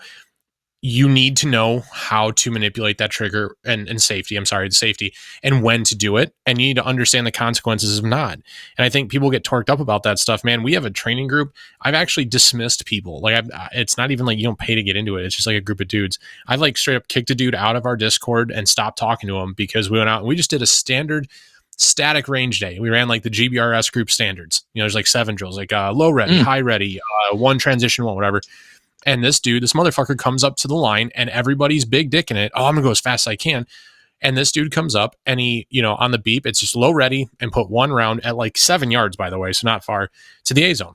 you need to know how to manipulate that trigger and safety. I'm sorry, the safety and when to do it. And you need to understand the consequences of not. And I think people get torqued up about that stuff, man. We have a training group. I've actually dismissed people. Like it's not even like you don't pay to get into it. It's just like a group of dudes. I've like straight up kicked a dude out of our Discord and stopped talking to him because we went out and we just did a standard static range day. We ran like the GBRS group standards. There's like 7 drills, like low ready, high ready, one transition, one, whatever. And this motherfucker comes up to the line and everybody's big dick in it. Oh, I'm gonna go as fast as I can. And this dude comes up and he, on the beep, it's just low ready and put 1 round at like 7 yards, by the way, so not far to the A zone.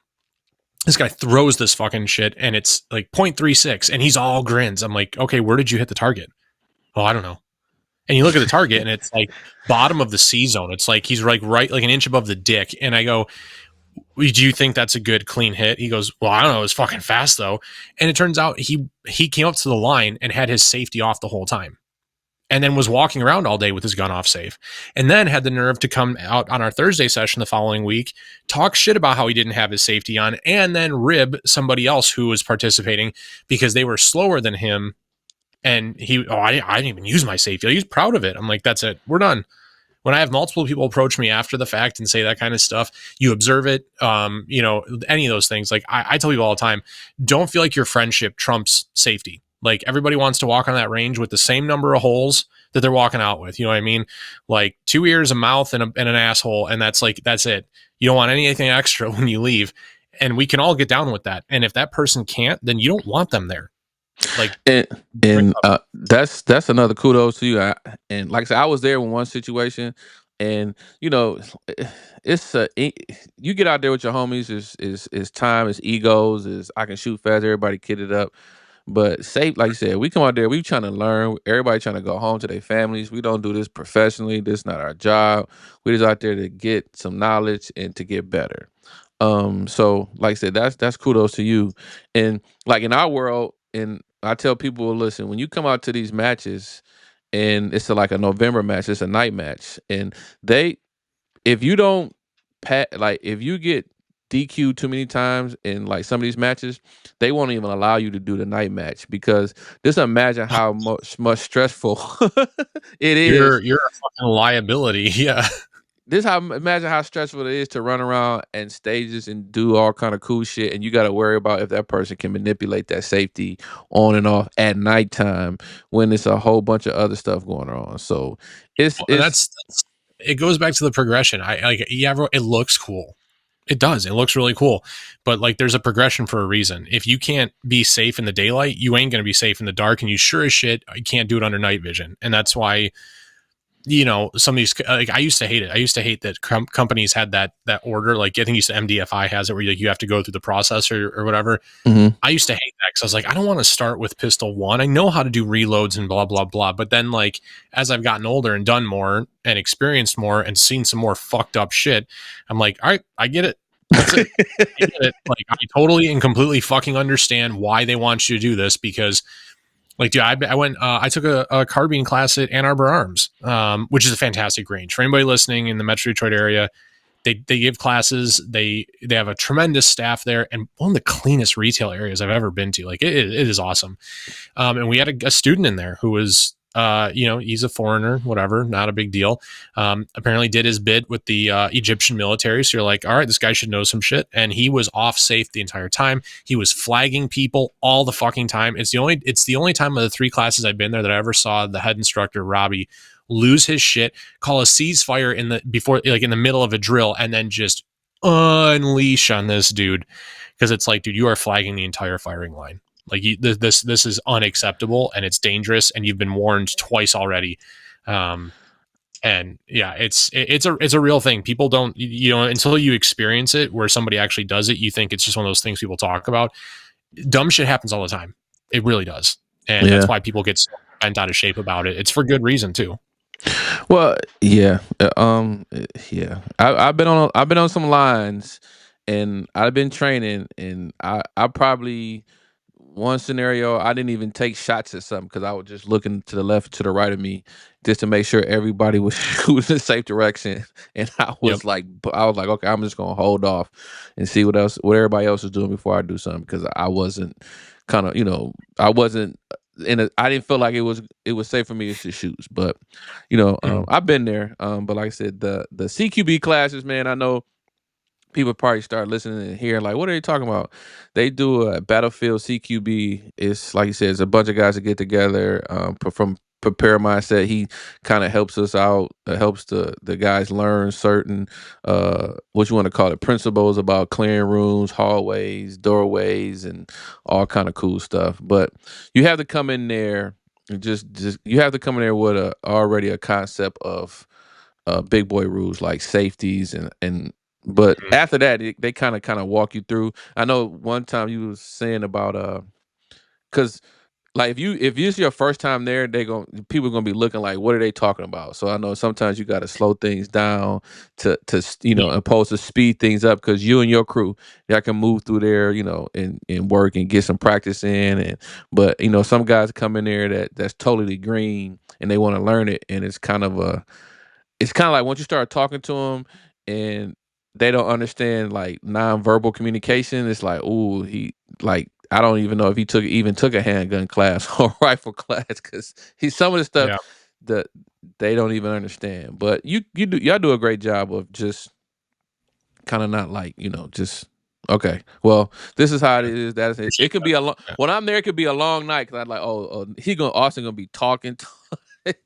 This guy throws this fucking shit and it's like 0.36 and he's all grins. I'm like, okay, where did you hit the target? Oh, I don't know. And you look at the target and it's like bottom of the C zone. It's like he's like right like an inch above the dick. And I go, do you think that's a good clean hit? He goes, well, I don't know. It was fucking fast though. And it turns out he came up to the line and had his safety off the whole time. And then was walking around all day with his gun off safe. And then had the nerve to come out on our Thursday session the following week, talk shit about how he didn't have his safety on, and then rib somebody else who was participating because they were slower than him. And I didn't even use my safety. He was proud of it. I'm like, that's it. We're done. When I have multiple people approach me after the fact and say that kind of stuff, you observe it, any of those things. Like I tell people all the time, don't feel like your friendship trumps safety. Like everybody wants to walk on that range with the same number of holes that they're walking out with. You know what I mean? Like 2 ears, a mouth, and an asshole. And that's it. You don't want anything extra when you leave. And we can all get down with that. And if that person can't, then you don't want them there. Like, and that's another kudos to you. And like I said, I was there in one situation, and it's you get out there with your homies. Is time, is egos, is I can shoot fast. Everybody kitted up, but safe. Like you said, we come out there. We trying to learn. Everybody trying to go home to their families. We don't do this professionally. This is not our job. We just out there to get some knowledge and to get better. So like I said, that's kudos to you. And like in our world, and I tell people, listen, when you come out to these matches and it's like a November match, it's a night match, and if you don't like if you get DQ'd too many times in like some of these matches, they won't even allow you to do the night match because just imagine how much stressful it is. you're a fucking liability. Yeah. Imagine how stressful it is to run around and stages and do all kind of cool shit, and you got to worry about if that person can manipulate that safety on and off at nighttime when it's a whole bunch of other stuff going on. So it's that's it goes back to the progression. I like, yeah, it looks cool. It does. It looks really cool. But like there's a progression for a reason. If you can't be safe in the daylight, you ain't going to be safe in the dark, and you sure as shit you can't do it under night vision. And that's why some of these, like I used to hate it. I used to hate that companies had that order. Like I think MDFI has it where you have to go through the process or whatever. Mhm. I used to hate that because I was like, I don't want to start with pistol 1. I know how to do reloads and blah, blah, blah. But then like, as I've gotten older and done more and experienced more and seen some more fucked up shit, I'm like, all right, I get it. That's it. I get it. Like I totally and completely fucking understand why they want you to do this because like, dude, I went, I took a carbine class at Ann Arbor Arms, which is a fantastic range. For anybody listening in the Metro Detroit area, they give classes. They have a tremendous staff there, and one of the cleanest retail areas I've ever been to. Like, it is awesome. And we had a student in there who was, he's a foreigner, whatever, not a big deal. Apparently did his bid with the Egyptian military. So you're like, all right, this guy should know some shit. And he was off safe the entire time. He was flagging people all the fucking time. It's the only time of the 3 classes I've been there that I ever saw the head instructor, Robbie, lose his shit, call a ceasefire in the middle of a drill, and then just unleash on this dude. Because it's like, dude, you are flagging the entire firing line. Like this is unacceptable and it's dangerous, and you've been warned twice already. And yeah, it's a real thing. People don't, until you experience it where somebody actually does it, you think it's just one of those things people talk about. Dumb shit happens all the time. It really does. And that's why people get so bent out of shape about it. It's for good reason too. Well, yeah, yeah. I've been on some lines, and I've been training, and I probably one scenario I didn't even take shots at something because I was just looking to the left, to the right of me, just to make sure everybody was shooting in the safe direction. And Yep. I was like, okay, I'm just gonna hold off and see what everybody else is doing before I do something because I wasn't kind of, I wasn't I didn't feel like it was safe for me to shoot. But Mhm. I've been there. But like I said, the CQB classes, man, I know people probably start listening and hearing like, what are they talking about? They do a Battlefield CQB. It's like you said, it's a bunch of guys that get together from prepare mindset. He kind of helps us out, helps the guys learn certain what you want to call it, principles about clearing rooms, hallways, doorways, and all kind of cool stuff. But you have to come in there and just you have to come in there with already a concept of big boy rules like safeties and but Mhm. after that they kind of walk you through. I know one time you was saying about because like if it's your first time there, people gonna be looking like, what are they talking about? So I know sometimes you got to slow things down Yeah. opposed to speed things up because you and your crew y'all can move through there, and work and get some practice in. And but some guys come in there that's totally green and they want to learn it, and it's kind of like once you start talking to them and they don't understand like nonverbal communication, it's like, ooh, he like I don't even know if he took a handgun class or rifle class because he's some of the stuff Yeah. that they don't even understand. But y'all do a great job of just kind of not like just okay. Well, this is how it is. That is it. It Appreciate could that. be a long Yeah. when I'm there. It could be a long night because I'm like, Austin gonna be talking,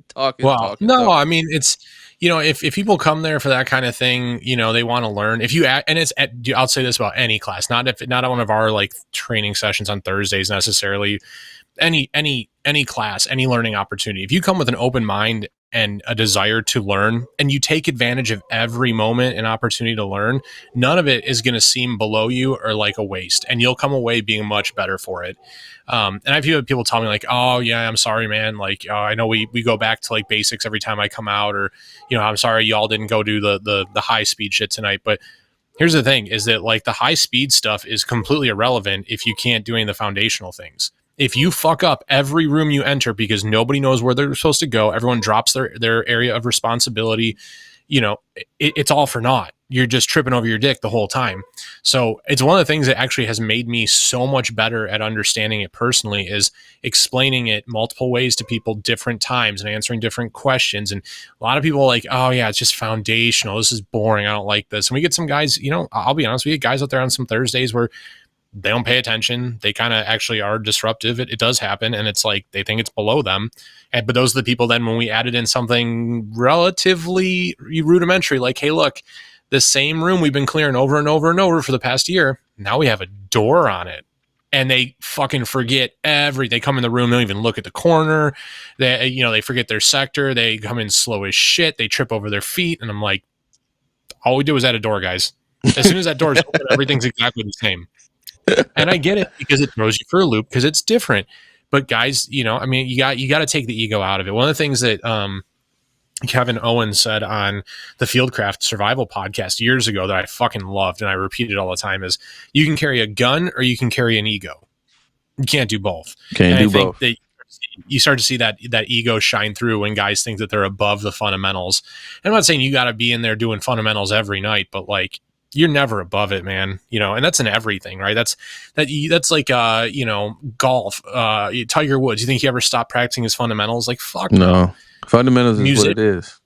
talking, Well, talking, no, I talking. mean, it's, if people come there for that kind of thing, they want to learn. If you and I'll say this about any class, not one of our like training sessions on Thursdays necessarily. Any class, any learning opportunity. If you come with an open mind and a desire to learn, and you take advantage of every moment and opportunity to learn, none of it is going to seem below you or like a waste, and you'll come away being much better for it. And I've had people tell me like, "Oh yeah, I'm sorry, man. Like, I know we go back to like basics every time I come out, or I'm sorry y'all didn't go do the high speed shit tonight." But here's the thing: is that like the high speed stuff is completely irrelevant if you can't do any of the foundational things. If you fuck up every room you enter because nobody knows where they're supposed to go, everyone drops their area of responsibility, it's all for naught. You're just tripping over your dick the whole time. So it's one of the things that actually has made me so much better at understanding it personally is explaining it multiple ways to people different times and answering different questions. And a lot of people are like, oh yeah, it's just foundational. This is boring. I don't like this. And we get some guys, I'll be honest, we get guys out there on some Thursdays where they don't pay attention. They kind of actually are disruptive. It does happen. And it's like they think it's below them. But those are the people then when we added in something relatively rudimentary, like, hey, look, the same room we've been clearing over and over and over for the past year, now we have a door on it. And they fucking forget they come in the room, they don't even look at the corner. They forget their sector. They come in slow as shit. They trip over their feet. And I'm like, all we do is add a door, guys. As soon as that door is open, everything's exactly the same. And I get it because it throws you for a loop because it's different. But guys, I mean, you got to take the ego out of it. One of the things that Kevin Owens said on the Fieldcraft Survival podcast years ago that I fucking loved and I repeat it all the time is you can carry a gun or you can carry an ego. You can't do both. Can't And I do think both. that you start to see that ego shine through when guys think that they're above the fundamentals. And I'm not saying you got to be in there doing fundamentals every night, but like you're never above it, man. And that's in everything, right? That's like golf. Tiger Woods. You think he ever stopped practicing his fundamentals? Like fuck no. No, fundamentals is what Music it is.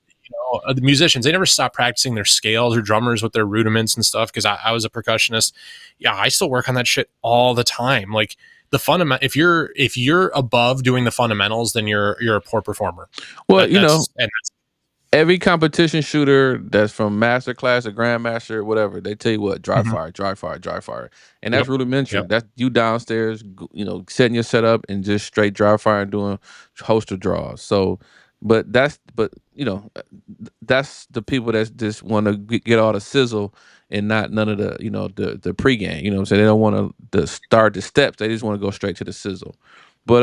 the musicians, they never stop practicing their scales, or drummers with their rudiments and stuff, because I was a percussionist. Yeah, I still work on that shit all the time. Like the fundament, if you're above doing the fundamentals, then you're a poor performer. Well, That's every competition shooter that's from master class or grandmaster, whatever, they tell you what, dry Mhm. fire, dry fire, dry fire, and that's Yep. rudimentary. Yep. That's you downstairs, setting your setup and just straight dry fire and doing host of draws. So, that's the people that just want to get all the sizzle and not none of the pregame. You know what I'm saying? They don't want to start the steps. They just want to go straight to the sizzle. But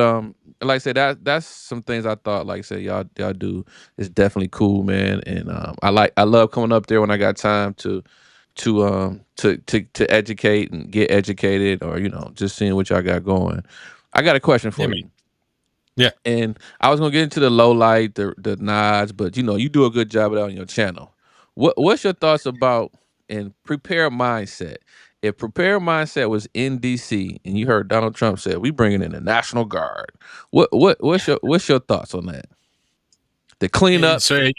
like I said, that's some things I thought, like I said, y'all do is definitely cool, man. And I love coming up there when I got time to educate and get educated, or just seeing what y'all got going. I got a question Yeah, for man. you. Yeah. And I was gonna get into the low light, the nods, but you do a good job of that on your channel. What's your thoughts about and prepare mindset? If prepare mindset was in DC and you heard Donald Trump said we bringing in the National Guard, what's your thoughts on that? The So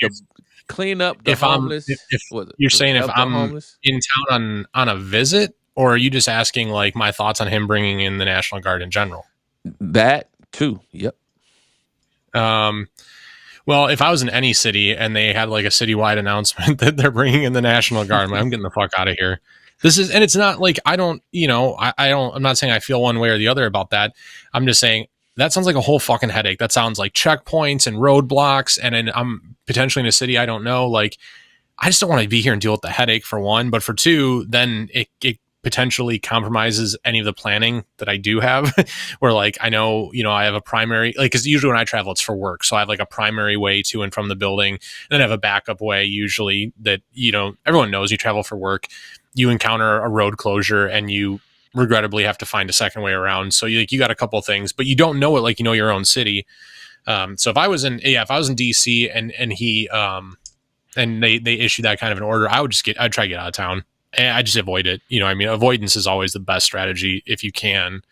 clean up the if I'm homeless. if Was it you're was it saying if help the I'm homeless? in town on a visit, or are you just asking like my thoughts on him bringing in the National Guard in general? That too. Yep. Um, well, if I was in any city and they had like a citywide announcement that they're bringing in the National Guard, I'm getting the fuck out of here. And it's not like I don't, I'm not saying I feel one way or the other about that. I'm just saying that sounds like a whole fucking headache. That sounds like checkpoints and roadblocks. And then I'm potentially in a city I don't know. Like, I just don't want to be here and deal with the headache for one, but for two, then it potentially compromises any of the planning that I do have. Where like I know, I have a primary, like, because usually when I travel, it's for work, so I have like a primary way to and from the building, and then I have a backup way usually that everyone knows you travel for work, you encounter a road closure, and you regrettably have to find a second way around. So you got a couple of things, but you don't know it like your own city. So if I was in DC and he and they issue that kind of an order, I'd try to get out of town. And I just avoid it. Avoidance is always the best strategy if you can.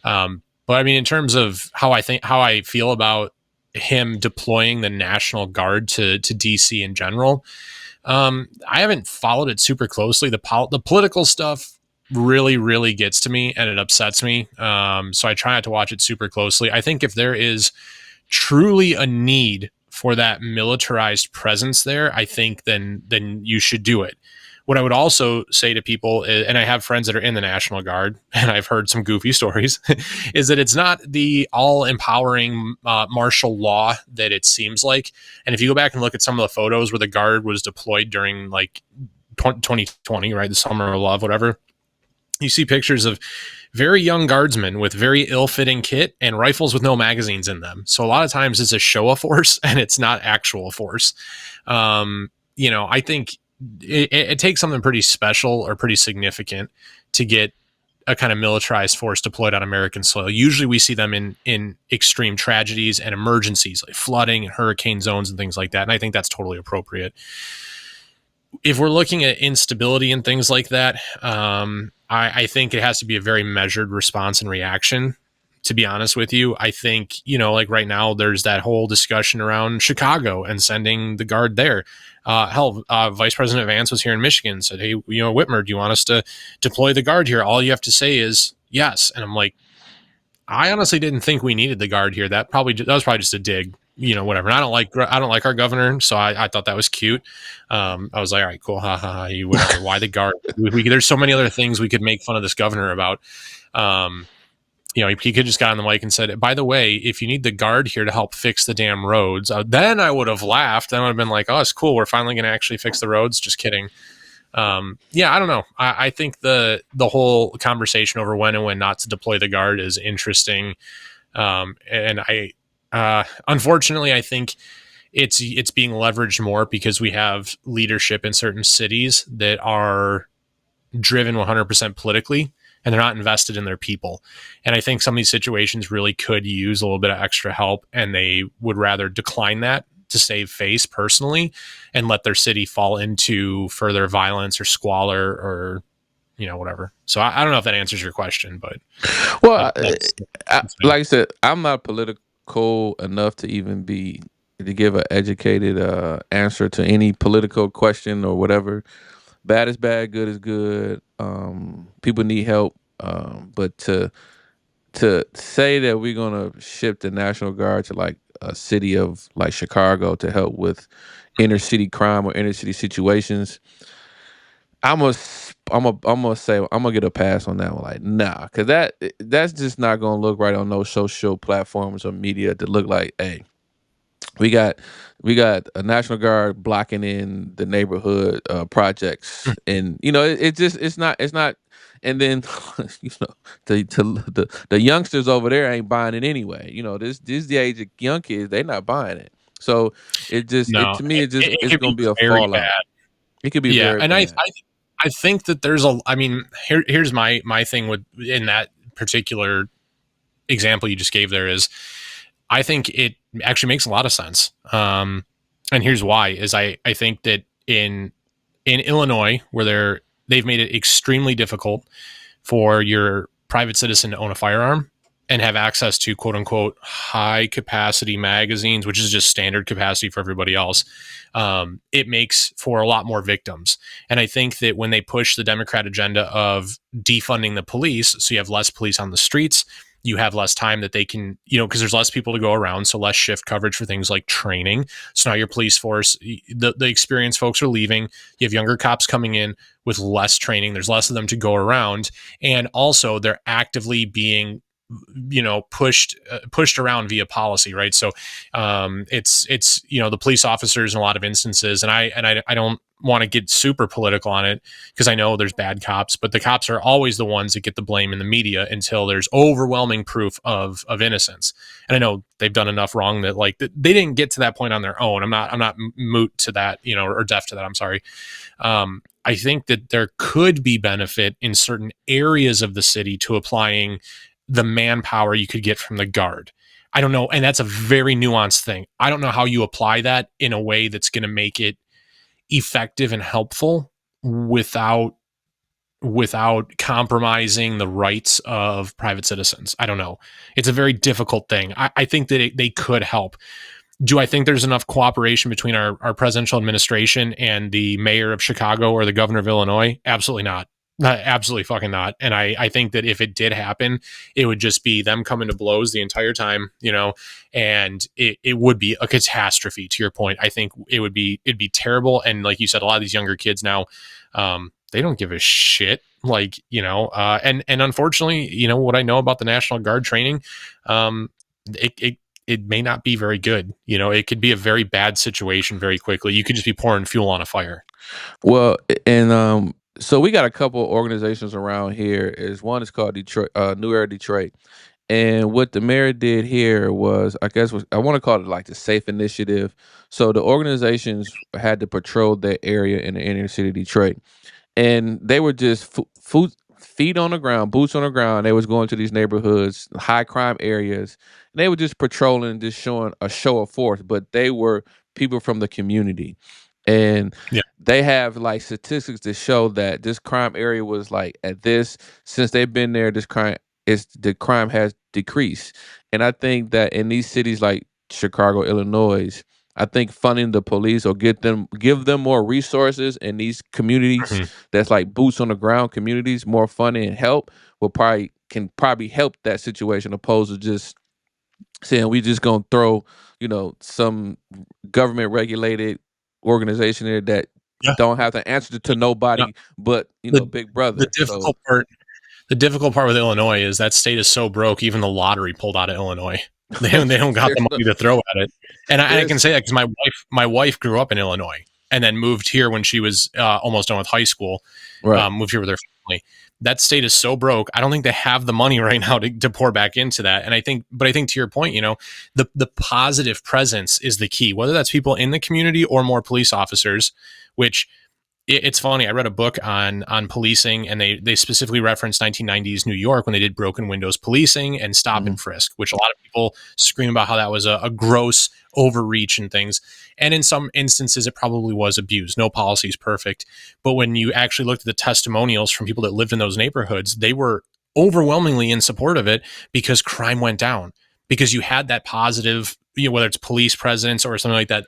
But I mean, in terms of how I feel about him deploying the National Guard to DC in general, I haven't followed it super closely. The political stuff really, really gets to me and it upsets me. So I try not to watch it super closely. I think if there is truly a need for that militarized presence there, I think then you should do it. What I would also say to people is, and I have friends that are in the National Guard, and I've heard some goofy stories, is that it's not the all empowering martial law that it seems like. And if you go back and look at some of the photos where the Guard was deployed during like 2020, right, the summer of love, whatever, you see pictures of very young guardsmen with very ill-fitting kit and rifles with no magazines in them. So a lot of times it's a show of force and it's not actual force. I think it takes something pretty special or pretty significant to get a kind of militarized force deployed on American soil. Usually we see them in extreme tragedies and emergencies like flooding and hurricane zones and things like that. And I think that's totally appropriate. If we're looking at instability and things like that, I think it has to be a very measured response and reaction. To be honest with you, I think, like right now, there's that whole discussion around Chicago and sending the Guard there. Vice President Vance was here in Michigan, said, hey, Whitmer, do you want us to deploy the Guard here? All you have to say is yes. And I'm like, I honestly didn't think we needed the Guard here. That was probably just a dig, whatever. And I don't like our governor, so I thought that was cute. I was like, all right, cool, ha ha ha, whatever. Why the Guard? There's so many other things we could make fun of this governor about. He could just got on the mic and said, by the way, if you need the Guard here to help fix the damn roads, then I would have laughed. Then I would have been like, oh, it's cool. We're finally going to actually fix the roads. Just kidding. I don't know. I think the whole conversation over when and when not to deploy the Guard is interesting. And unfortunately, I think it's being leveraged more because we have leadership in certain cities that are driven 100% politically, and they're not invested in their people. And I think some of these situations really could use a little bit of extra help, and they would rather decline that to save face personally and let their city fall into further violence or squalor or whatever. So I don't know if that answers your question, but Well, that's me. like I said, I'm not political enough to even be to give an educated answer to any political question or whatever. Bad is bad, good is good. People need help, but to say that we're gonna ship the National Guard to like a city of like Chicago to help with inner city crime or inner city situations, I'm gonna say I'm gonna get a pass on that one. Like, nah, because that's just not gonna look right on those social platforms or media to look like, hey, we got a National Guard blocking in the neighborhood projects, and it's not. And then the youngsters over there ain't buying it anyway. This the age of young kids, they not buying it. So it No, to me, it it's could gonna be be a very fallout. bad. It could be Yeah, very and bad. I think that there's a. I mean, here's my thing with in that particular example you just gave there is I think it actually makes a lot of sense. And here's why: is I think that in Illinois, where they've made it extremely difficult for your private citizen to own a firearm and have access to quote unquote high capacity magazines, which is just standard capacity for everybody else. It makes for a lot more victims. And I think that when they push the Democrat agenda of defunding the police, so you have less police on the streets, you have less time that they can, because there's less people to go around, so less shift coverage for things like training. So now your police force, the experienced folks are leaving. You have younger cops coming in with less training. There's less of them to go around, and also they're actively being pushed around via policy, right? So it's the police officers in a lot of instances, and I don't want to get super political on it because I know there's bad cops, but the cops are always the ones that get the blame in the media until there's overwhelming proof of innocence. And I know they've done enough wrong that like they didn't get to that point on their own. I'm not moot to that, or deaf to that. I'm sorry. I think that there could be benefit in certain areas of the city to applying the manpower you could get from the guard. I don't know. And that's a very nuanced thing. I don't know how you apply that in a way that's going to make it effective and helpful without compromising the rights of private citizens. I don't know. It's a very difficult thing. I think that they could help. Do I think there's enough cooperation between our presidential administration and the mayor of Chicago or the governor of Illinois? Absolutely not. Absolutely fucking not. And I think that if it did happen, it would just be them coming to blows the entire time, and it would be a catastrophe. To your point, I think it'd be terrible. And like you said, a lot of these younger kids now, they don't give a shit. And unfortunately, what I know about the National Guard training, it may not be very good. It could be a very bad situation very quickly. You could just be pouring fuel on a fire. Well, and so we got a couple organizations around here. Is one is called Detroit, New Era Detroit, and what the mayor did here was, I guess, I want to call it like the Safe Initiative. So the organizations had to patrol that area in the inner city of Detroit, and they were just feet on the ground, boots on the ground. They was going to these neighborhoods, high crime areas, and they were just patrolling, just showing a show of force. But they were people from the community, and Yeah. they have like statistics that show that this crime area was like at this since they've been there. The crime has decreased, and I think that in these cities like Chicago, Illinois, I think funding the police or give them more resources in these communities Mhm. that's like boots on the ground communities, more funding and help will probably help that situation opposed to just saying we just gonna throw, some government regulated organization there that Yeah. don't have to answer to Yeah. nobody but, The Big the Brother. So difficult part the difficult part with Illinois is that state is so broke, even the lottery pulled out of Illinois. They don't got the there's no money to throw at it. And I can there's say that because my wife grew up in Illinois and then moved here when she was almost done with high school. right. Moved here with her family. That state is so broke. I don't think they have the money right now to pour back into that. And I think to your point, the positive presence is the key, whether that's people in the community or more police officers, which it's funny. I read a book on policing, and they specifically referenced 1990s New York when they did broken windows policing and stop Mhm. and frisk, which a lot of people scream about how that was a gross overreach and things. And in some instances, it probably was abused. No policy is perfect, but when you actually looked at the testimonials from people that lived in those neighborhoods, they were overwhelmingly in support of it because crime went down. Because you had that positive, whether it's police presence or something like that.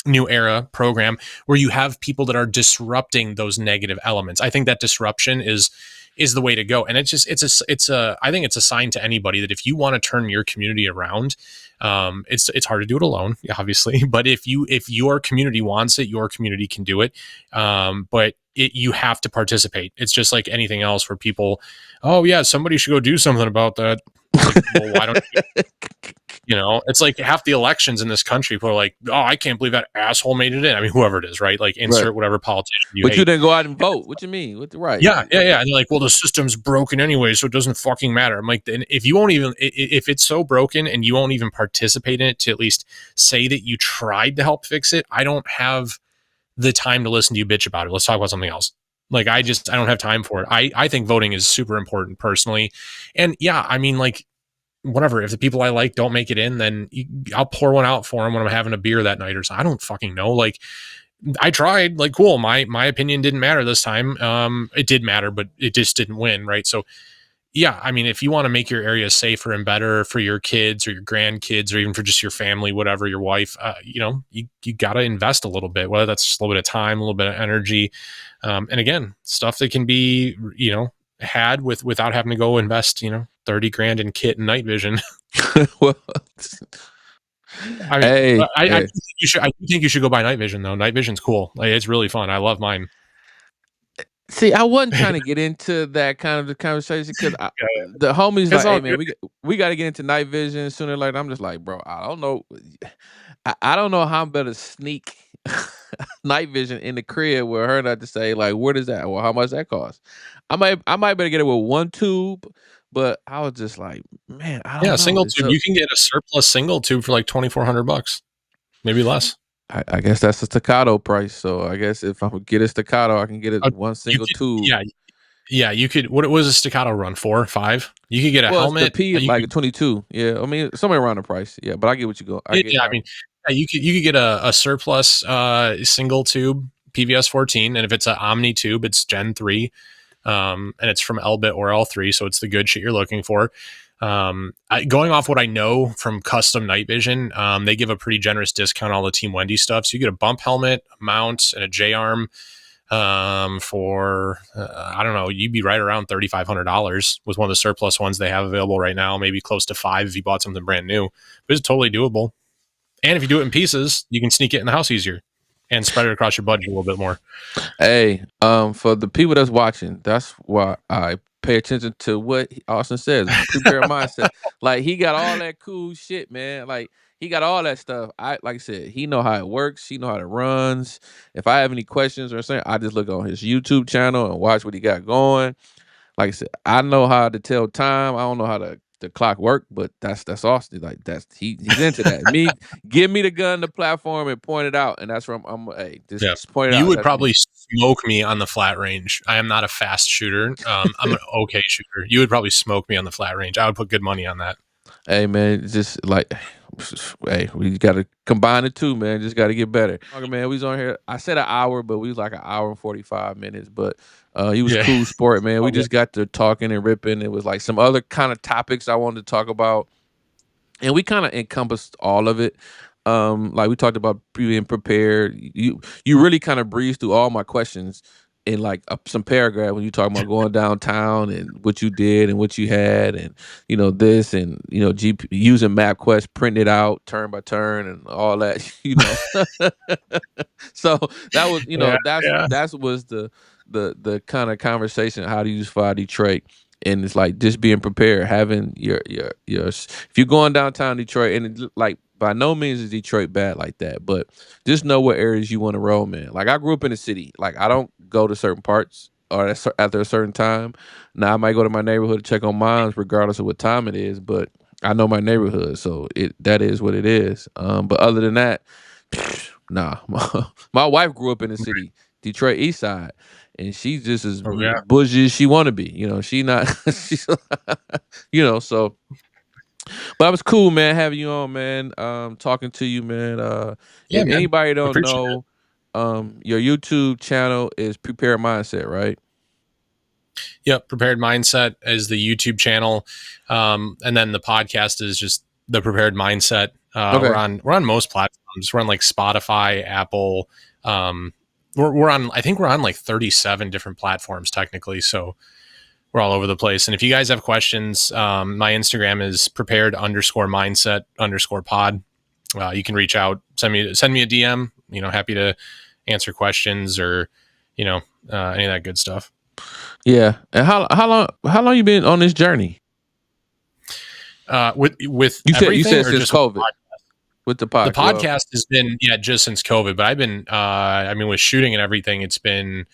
New Era program where you have people that are disrupting those negative elements. I think that disruption is the way to go. And I think it's a sign to anybody that if you want to turn your community around, it's hard to do it alone, obviously, but if your community wants it, your community can do it. But you have to participate. It's just like anything else where people, oh yeah, somebody should go do something about that. Like, well, why don't it's like half the elections in this country, people are like, oh, I can't believe that asshole made it in. I mean, whoever it is, right? Like, Right. insert whatever politician you But you hate. didn't go out and vote. What you mean? Right. Yeah. And they're like, well, the system's broken anyway, so it doesn't fucking matter. I'm like, then if you won't even, if it's so broken and you won't even participate in it to at least say that you tried to help fix it, I don't have the time to listen to you bitch about it. Let's talk about something else. Like I don't have time for it. I think voting is super important personally. And yeah, I mean, like, whatever, if the people I like don't make it in, then I'll pour one out for them when I'm having a beer that night or so. I don't fucking know. Like, I tried, like, cool. My opinion didn't matter this time. It did matter, but it just didn't win. Right. So yeah, I mean, if you want to make your area safer and better for your kids or your grandkids or even for just your family, whatever, your wife, you got to invest a little bit, whether that's just a little bit of time, a little bit of energy. And again, stuff that can be, had without having to go invest, 30 grand in kit and night vision. Well, I mean, hey, I hey. think I think you should go buy night vision though. Night vision's cool. Like, it's really fun. I love mine. See, I wasn't trying to get into that kind of the conversation because Yeah, the homies it's like, all "Hey, good. man, we got to get into night vision sooner or later." I'm just like, "Bro, I don't know. I don't know how I'm better sneak night vision in the crib with her not to say like, where does that? Well, how much that cost? I might better get it with one tube, but I was just like, man, I Yeah, don't know. single It's tube. so You can get a surplus single tube for like $2,400, maybe less. I guess that's a staccato price. So I guess if I would get a staccato, I can get it one You single could, tube. yeah, yeah. You could. What was a staccato run? 4, 5. You could get a Well, it's the helmet. P You like could. 22. Yeah, I mean somewhere around the price. Yeah, but I get what you go. I get. Yeah, I mean, yeah, you could get a surplus single tube PVS 14, and if it's an Omni tube, it's Gen 3, and it's from Elbit or L3, so it's the good shit you're looking for. Going off what I know from Custom Night Vision, they give a pretty generous discount on all the Team Wendy stuff. So you get a bump helmet, a mount, and a J arm for I don't know, you'd be right around $3,500 with one of the surplus ones they have available right now. Maybe close to five if you bought something brand new, but it's totally doable. And if you do it in pieces, you can sneak it in the house easier and spread it across your budget a little bit more. Hey, for the people that's watching, that's why I pay attention to what Austin says. Prepare mindset. Like he got all that cool shit, man. Like he got all that stuff. Like I said, he know how it works. He know how it runs. If I have any questions or something, I just look on his YouTube channel and watch what he got going. Like I said, I know how to tell time. I don't know how the clock work, but that's Austin. Like he's into that. Me, give me the gun, the platform, and point it out, and that's where I'm hey, Yeah. just point it You out. would That's me. probably smoke me on the flat range. I am not a fast shooter. I'm an okay shooter. You would probably smoke me on the flat range. I would put good money on that. Hey man, it's just like hey, we gotta combine the two, man. Just gotta get better. Okay, man, we was on here. I said an hour, but we was like an hour and 45 minutes. But he was Yeah. cool sport, man. We All good. just got to talking and ripping. It was like some other kind of topics I wanted to talk about. And we kind of encompassed all of it. Like we talked about being prepared. You really kind of breezed through all my questions in like some paragraph when you talk about going downtown and what you did and what you had and this and using MapQuest, printing it out turn by turn and all that. So that was Yeah. Yeah. that was the kind of conversation. How do you use Fire Detroit? And it's like just being prepared, having your. If you're going downtown Detroit, and like by no means is Detroit bad like that, but just know what areas you want to roam in. Like I grew up in the city. Like I don't go to certain parts or after a certain time. Now I might go to my neighborhood to check on mines, regardless of what time it is. But I know my neighborhood, so that is what it is. But other than that, nah. My wife grew up in the city, Detroit East Side, and she's just as Oh yeah. bougie as she want to be. She not. She's, so. But it was cool, man, having you on, man. Talking to you, man. Yeah, If man. anybody don't Appreciate it. know, your YouTube channel is Prepare Mindset, right? Yep. Prepared Mindset is the YouTube channel. And then the podcast is just the Prepared Mindset. We're Okay. on most platforms. We're on like Spotify, Apple. We're on, I think we're on like 37 different platforms technically. So we're all over the place. And if you guys have questions, my Instagram is prepared_mindset_pod. You can reach out, send me a DM, happy to answer questions or, any of that good stuff. Yeah. And how long you been on this journey? With You said everything or since just with COVID with the the podcast. Well, podcast has been, just since COVID, but I've been, with shooting and everything, it's been,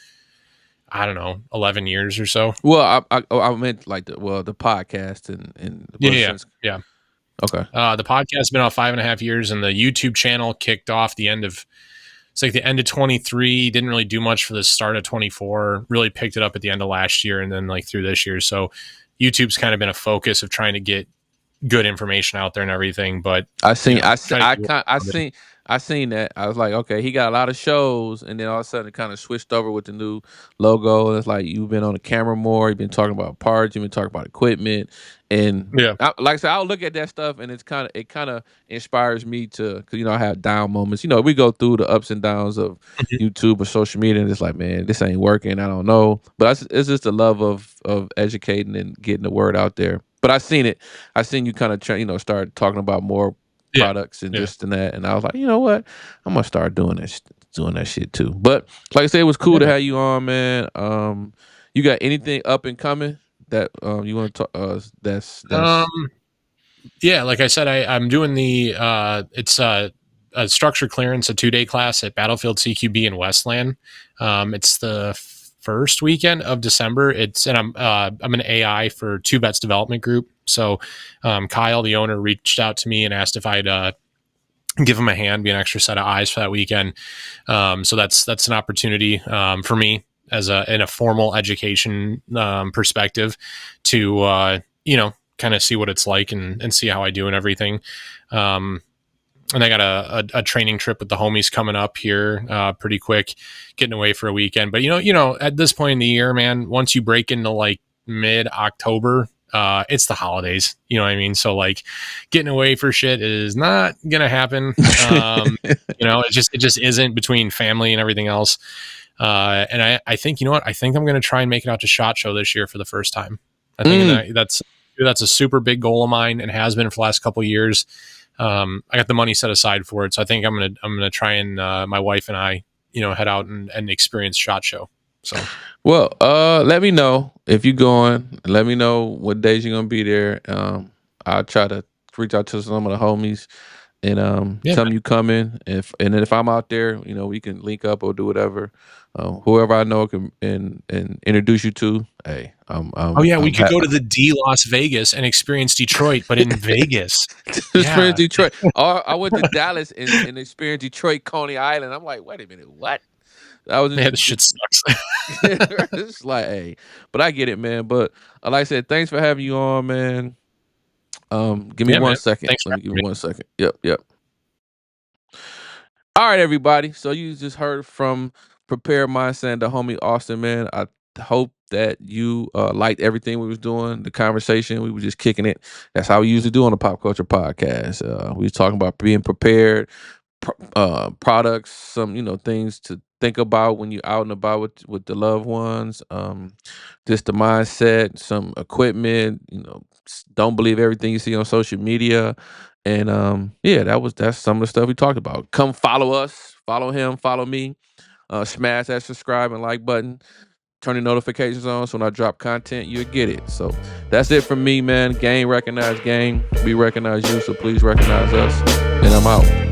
I don't know, 11 years or so. I meant like the podcast and Yeah. well Yeah. since Yeah. okay. The podcast has been on 5.5 years and the YouTube channel kicked off the end of it's like the end of 23, didn't really do much for the start of 24, really picked it up at the end of last year and then like through this year. So YouTube's kind of been a focus of trying to get good information out there and everything. But I seen, trying to do I seen that. I was like, okay, he got a lot of shows, and then all of a sudden it kind of switched over with the new logo. It's like you've been on the camera more. You've been talking about parts. You've been talking about equipment, and yeah. like I said, I'll look at that stuff, and it kind of inspires me to, because I have down moments. We go through the ups and downs of Mhm. YouTube or social media, and it's like, man, this ain't working. I don't know, but it's just the love of educating and getting the word out there. But I seen it. I seen you kind of start talking about more Yeah. products and Yeah. this and that, and I was like, you know what, I'm gonna start doing that shit too. But like I said, it was cool Yeah, to man. have you on, man. You got anything up and coming that you want to talk? That's Um, yeah, like I said, I'm doing the it's a structure clearance, a 2-day class at Battlefield CQB in Westland. It's the first weekend of December. I'm an AI for 2Bets development group. So Kyle, the owner, reached out to me and asked if I'd give him a hand, be an extra set of eyes for that weekend. So that's an opportunity for me as in a formal education perspective to kind of see what it's like and see how I do and everything. And I got a training trip with the homies coming up here pretty quick, getting away for a weekend. But at this point in the year, man, once you break into like mid October, it's the holidays. You know what I mean? So like getting away for shit is not gonna happen. It just isn't, between family and everything else. And I think, what, I think I'm gonna try and make it out to SHOT Show this year for the first time. I think that's a super big goal of mine and has been for the last couple of years. I got the money set aside for it, so I think I'm gonna try and my wife and I, head out and experience SHOT Show. So, well, let me know if you're going. Let me know what days you're gonna be there. I'll try to reach out to some of the homies and yeah, tell man. them you coming. And then if I'm out there, we can link up or do whatever. Whoever I know can and introduce you to. Hey, Oh yeah, we I'm could go to the D Las Vegas and experience Detroit, but in Vegas. experience Yeah, Detroit. Or I went to Dallas and experienced Detroit, Coney Island. I'm like, wait a minute, what? I was yeah, this shit sucks. it's like, hey, but I get it, man. But like I said, thanks for having you on, man. Give me Yeah, one man. second. Thanks for Let me give having me me. 1 second. Yep. All right, everybody. So you just heard from Prepare Mindset and the homie Austin, man. I hope that you liked everything we was doing, the conversation. We were just kicking it. That's how we usually do on the Pop Culture Podcast. We was talking about being prepared, products, some things to think about when you're out and about with the loved ones. Just the mindset, some equipment. Don't believe everything you see on social media. And yeah, that's some of the stuff we talked about. Come follow us, follow him, follow me. Smash that subscribe and like button. Turn the notifications on so when I drop content, you'll get it. So that's it from me, man. Game recognize game. We recognize you, so please recognize us. And I'm out.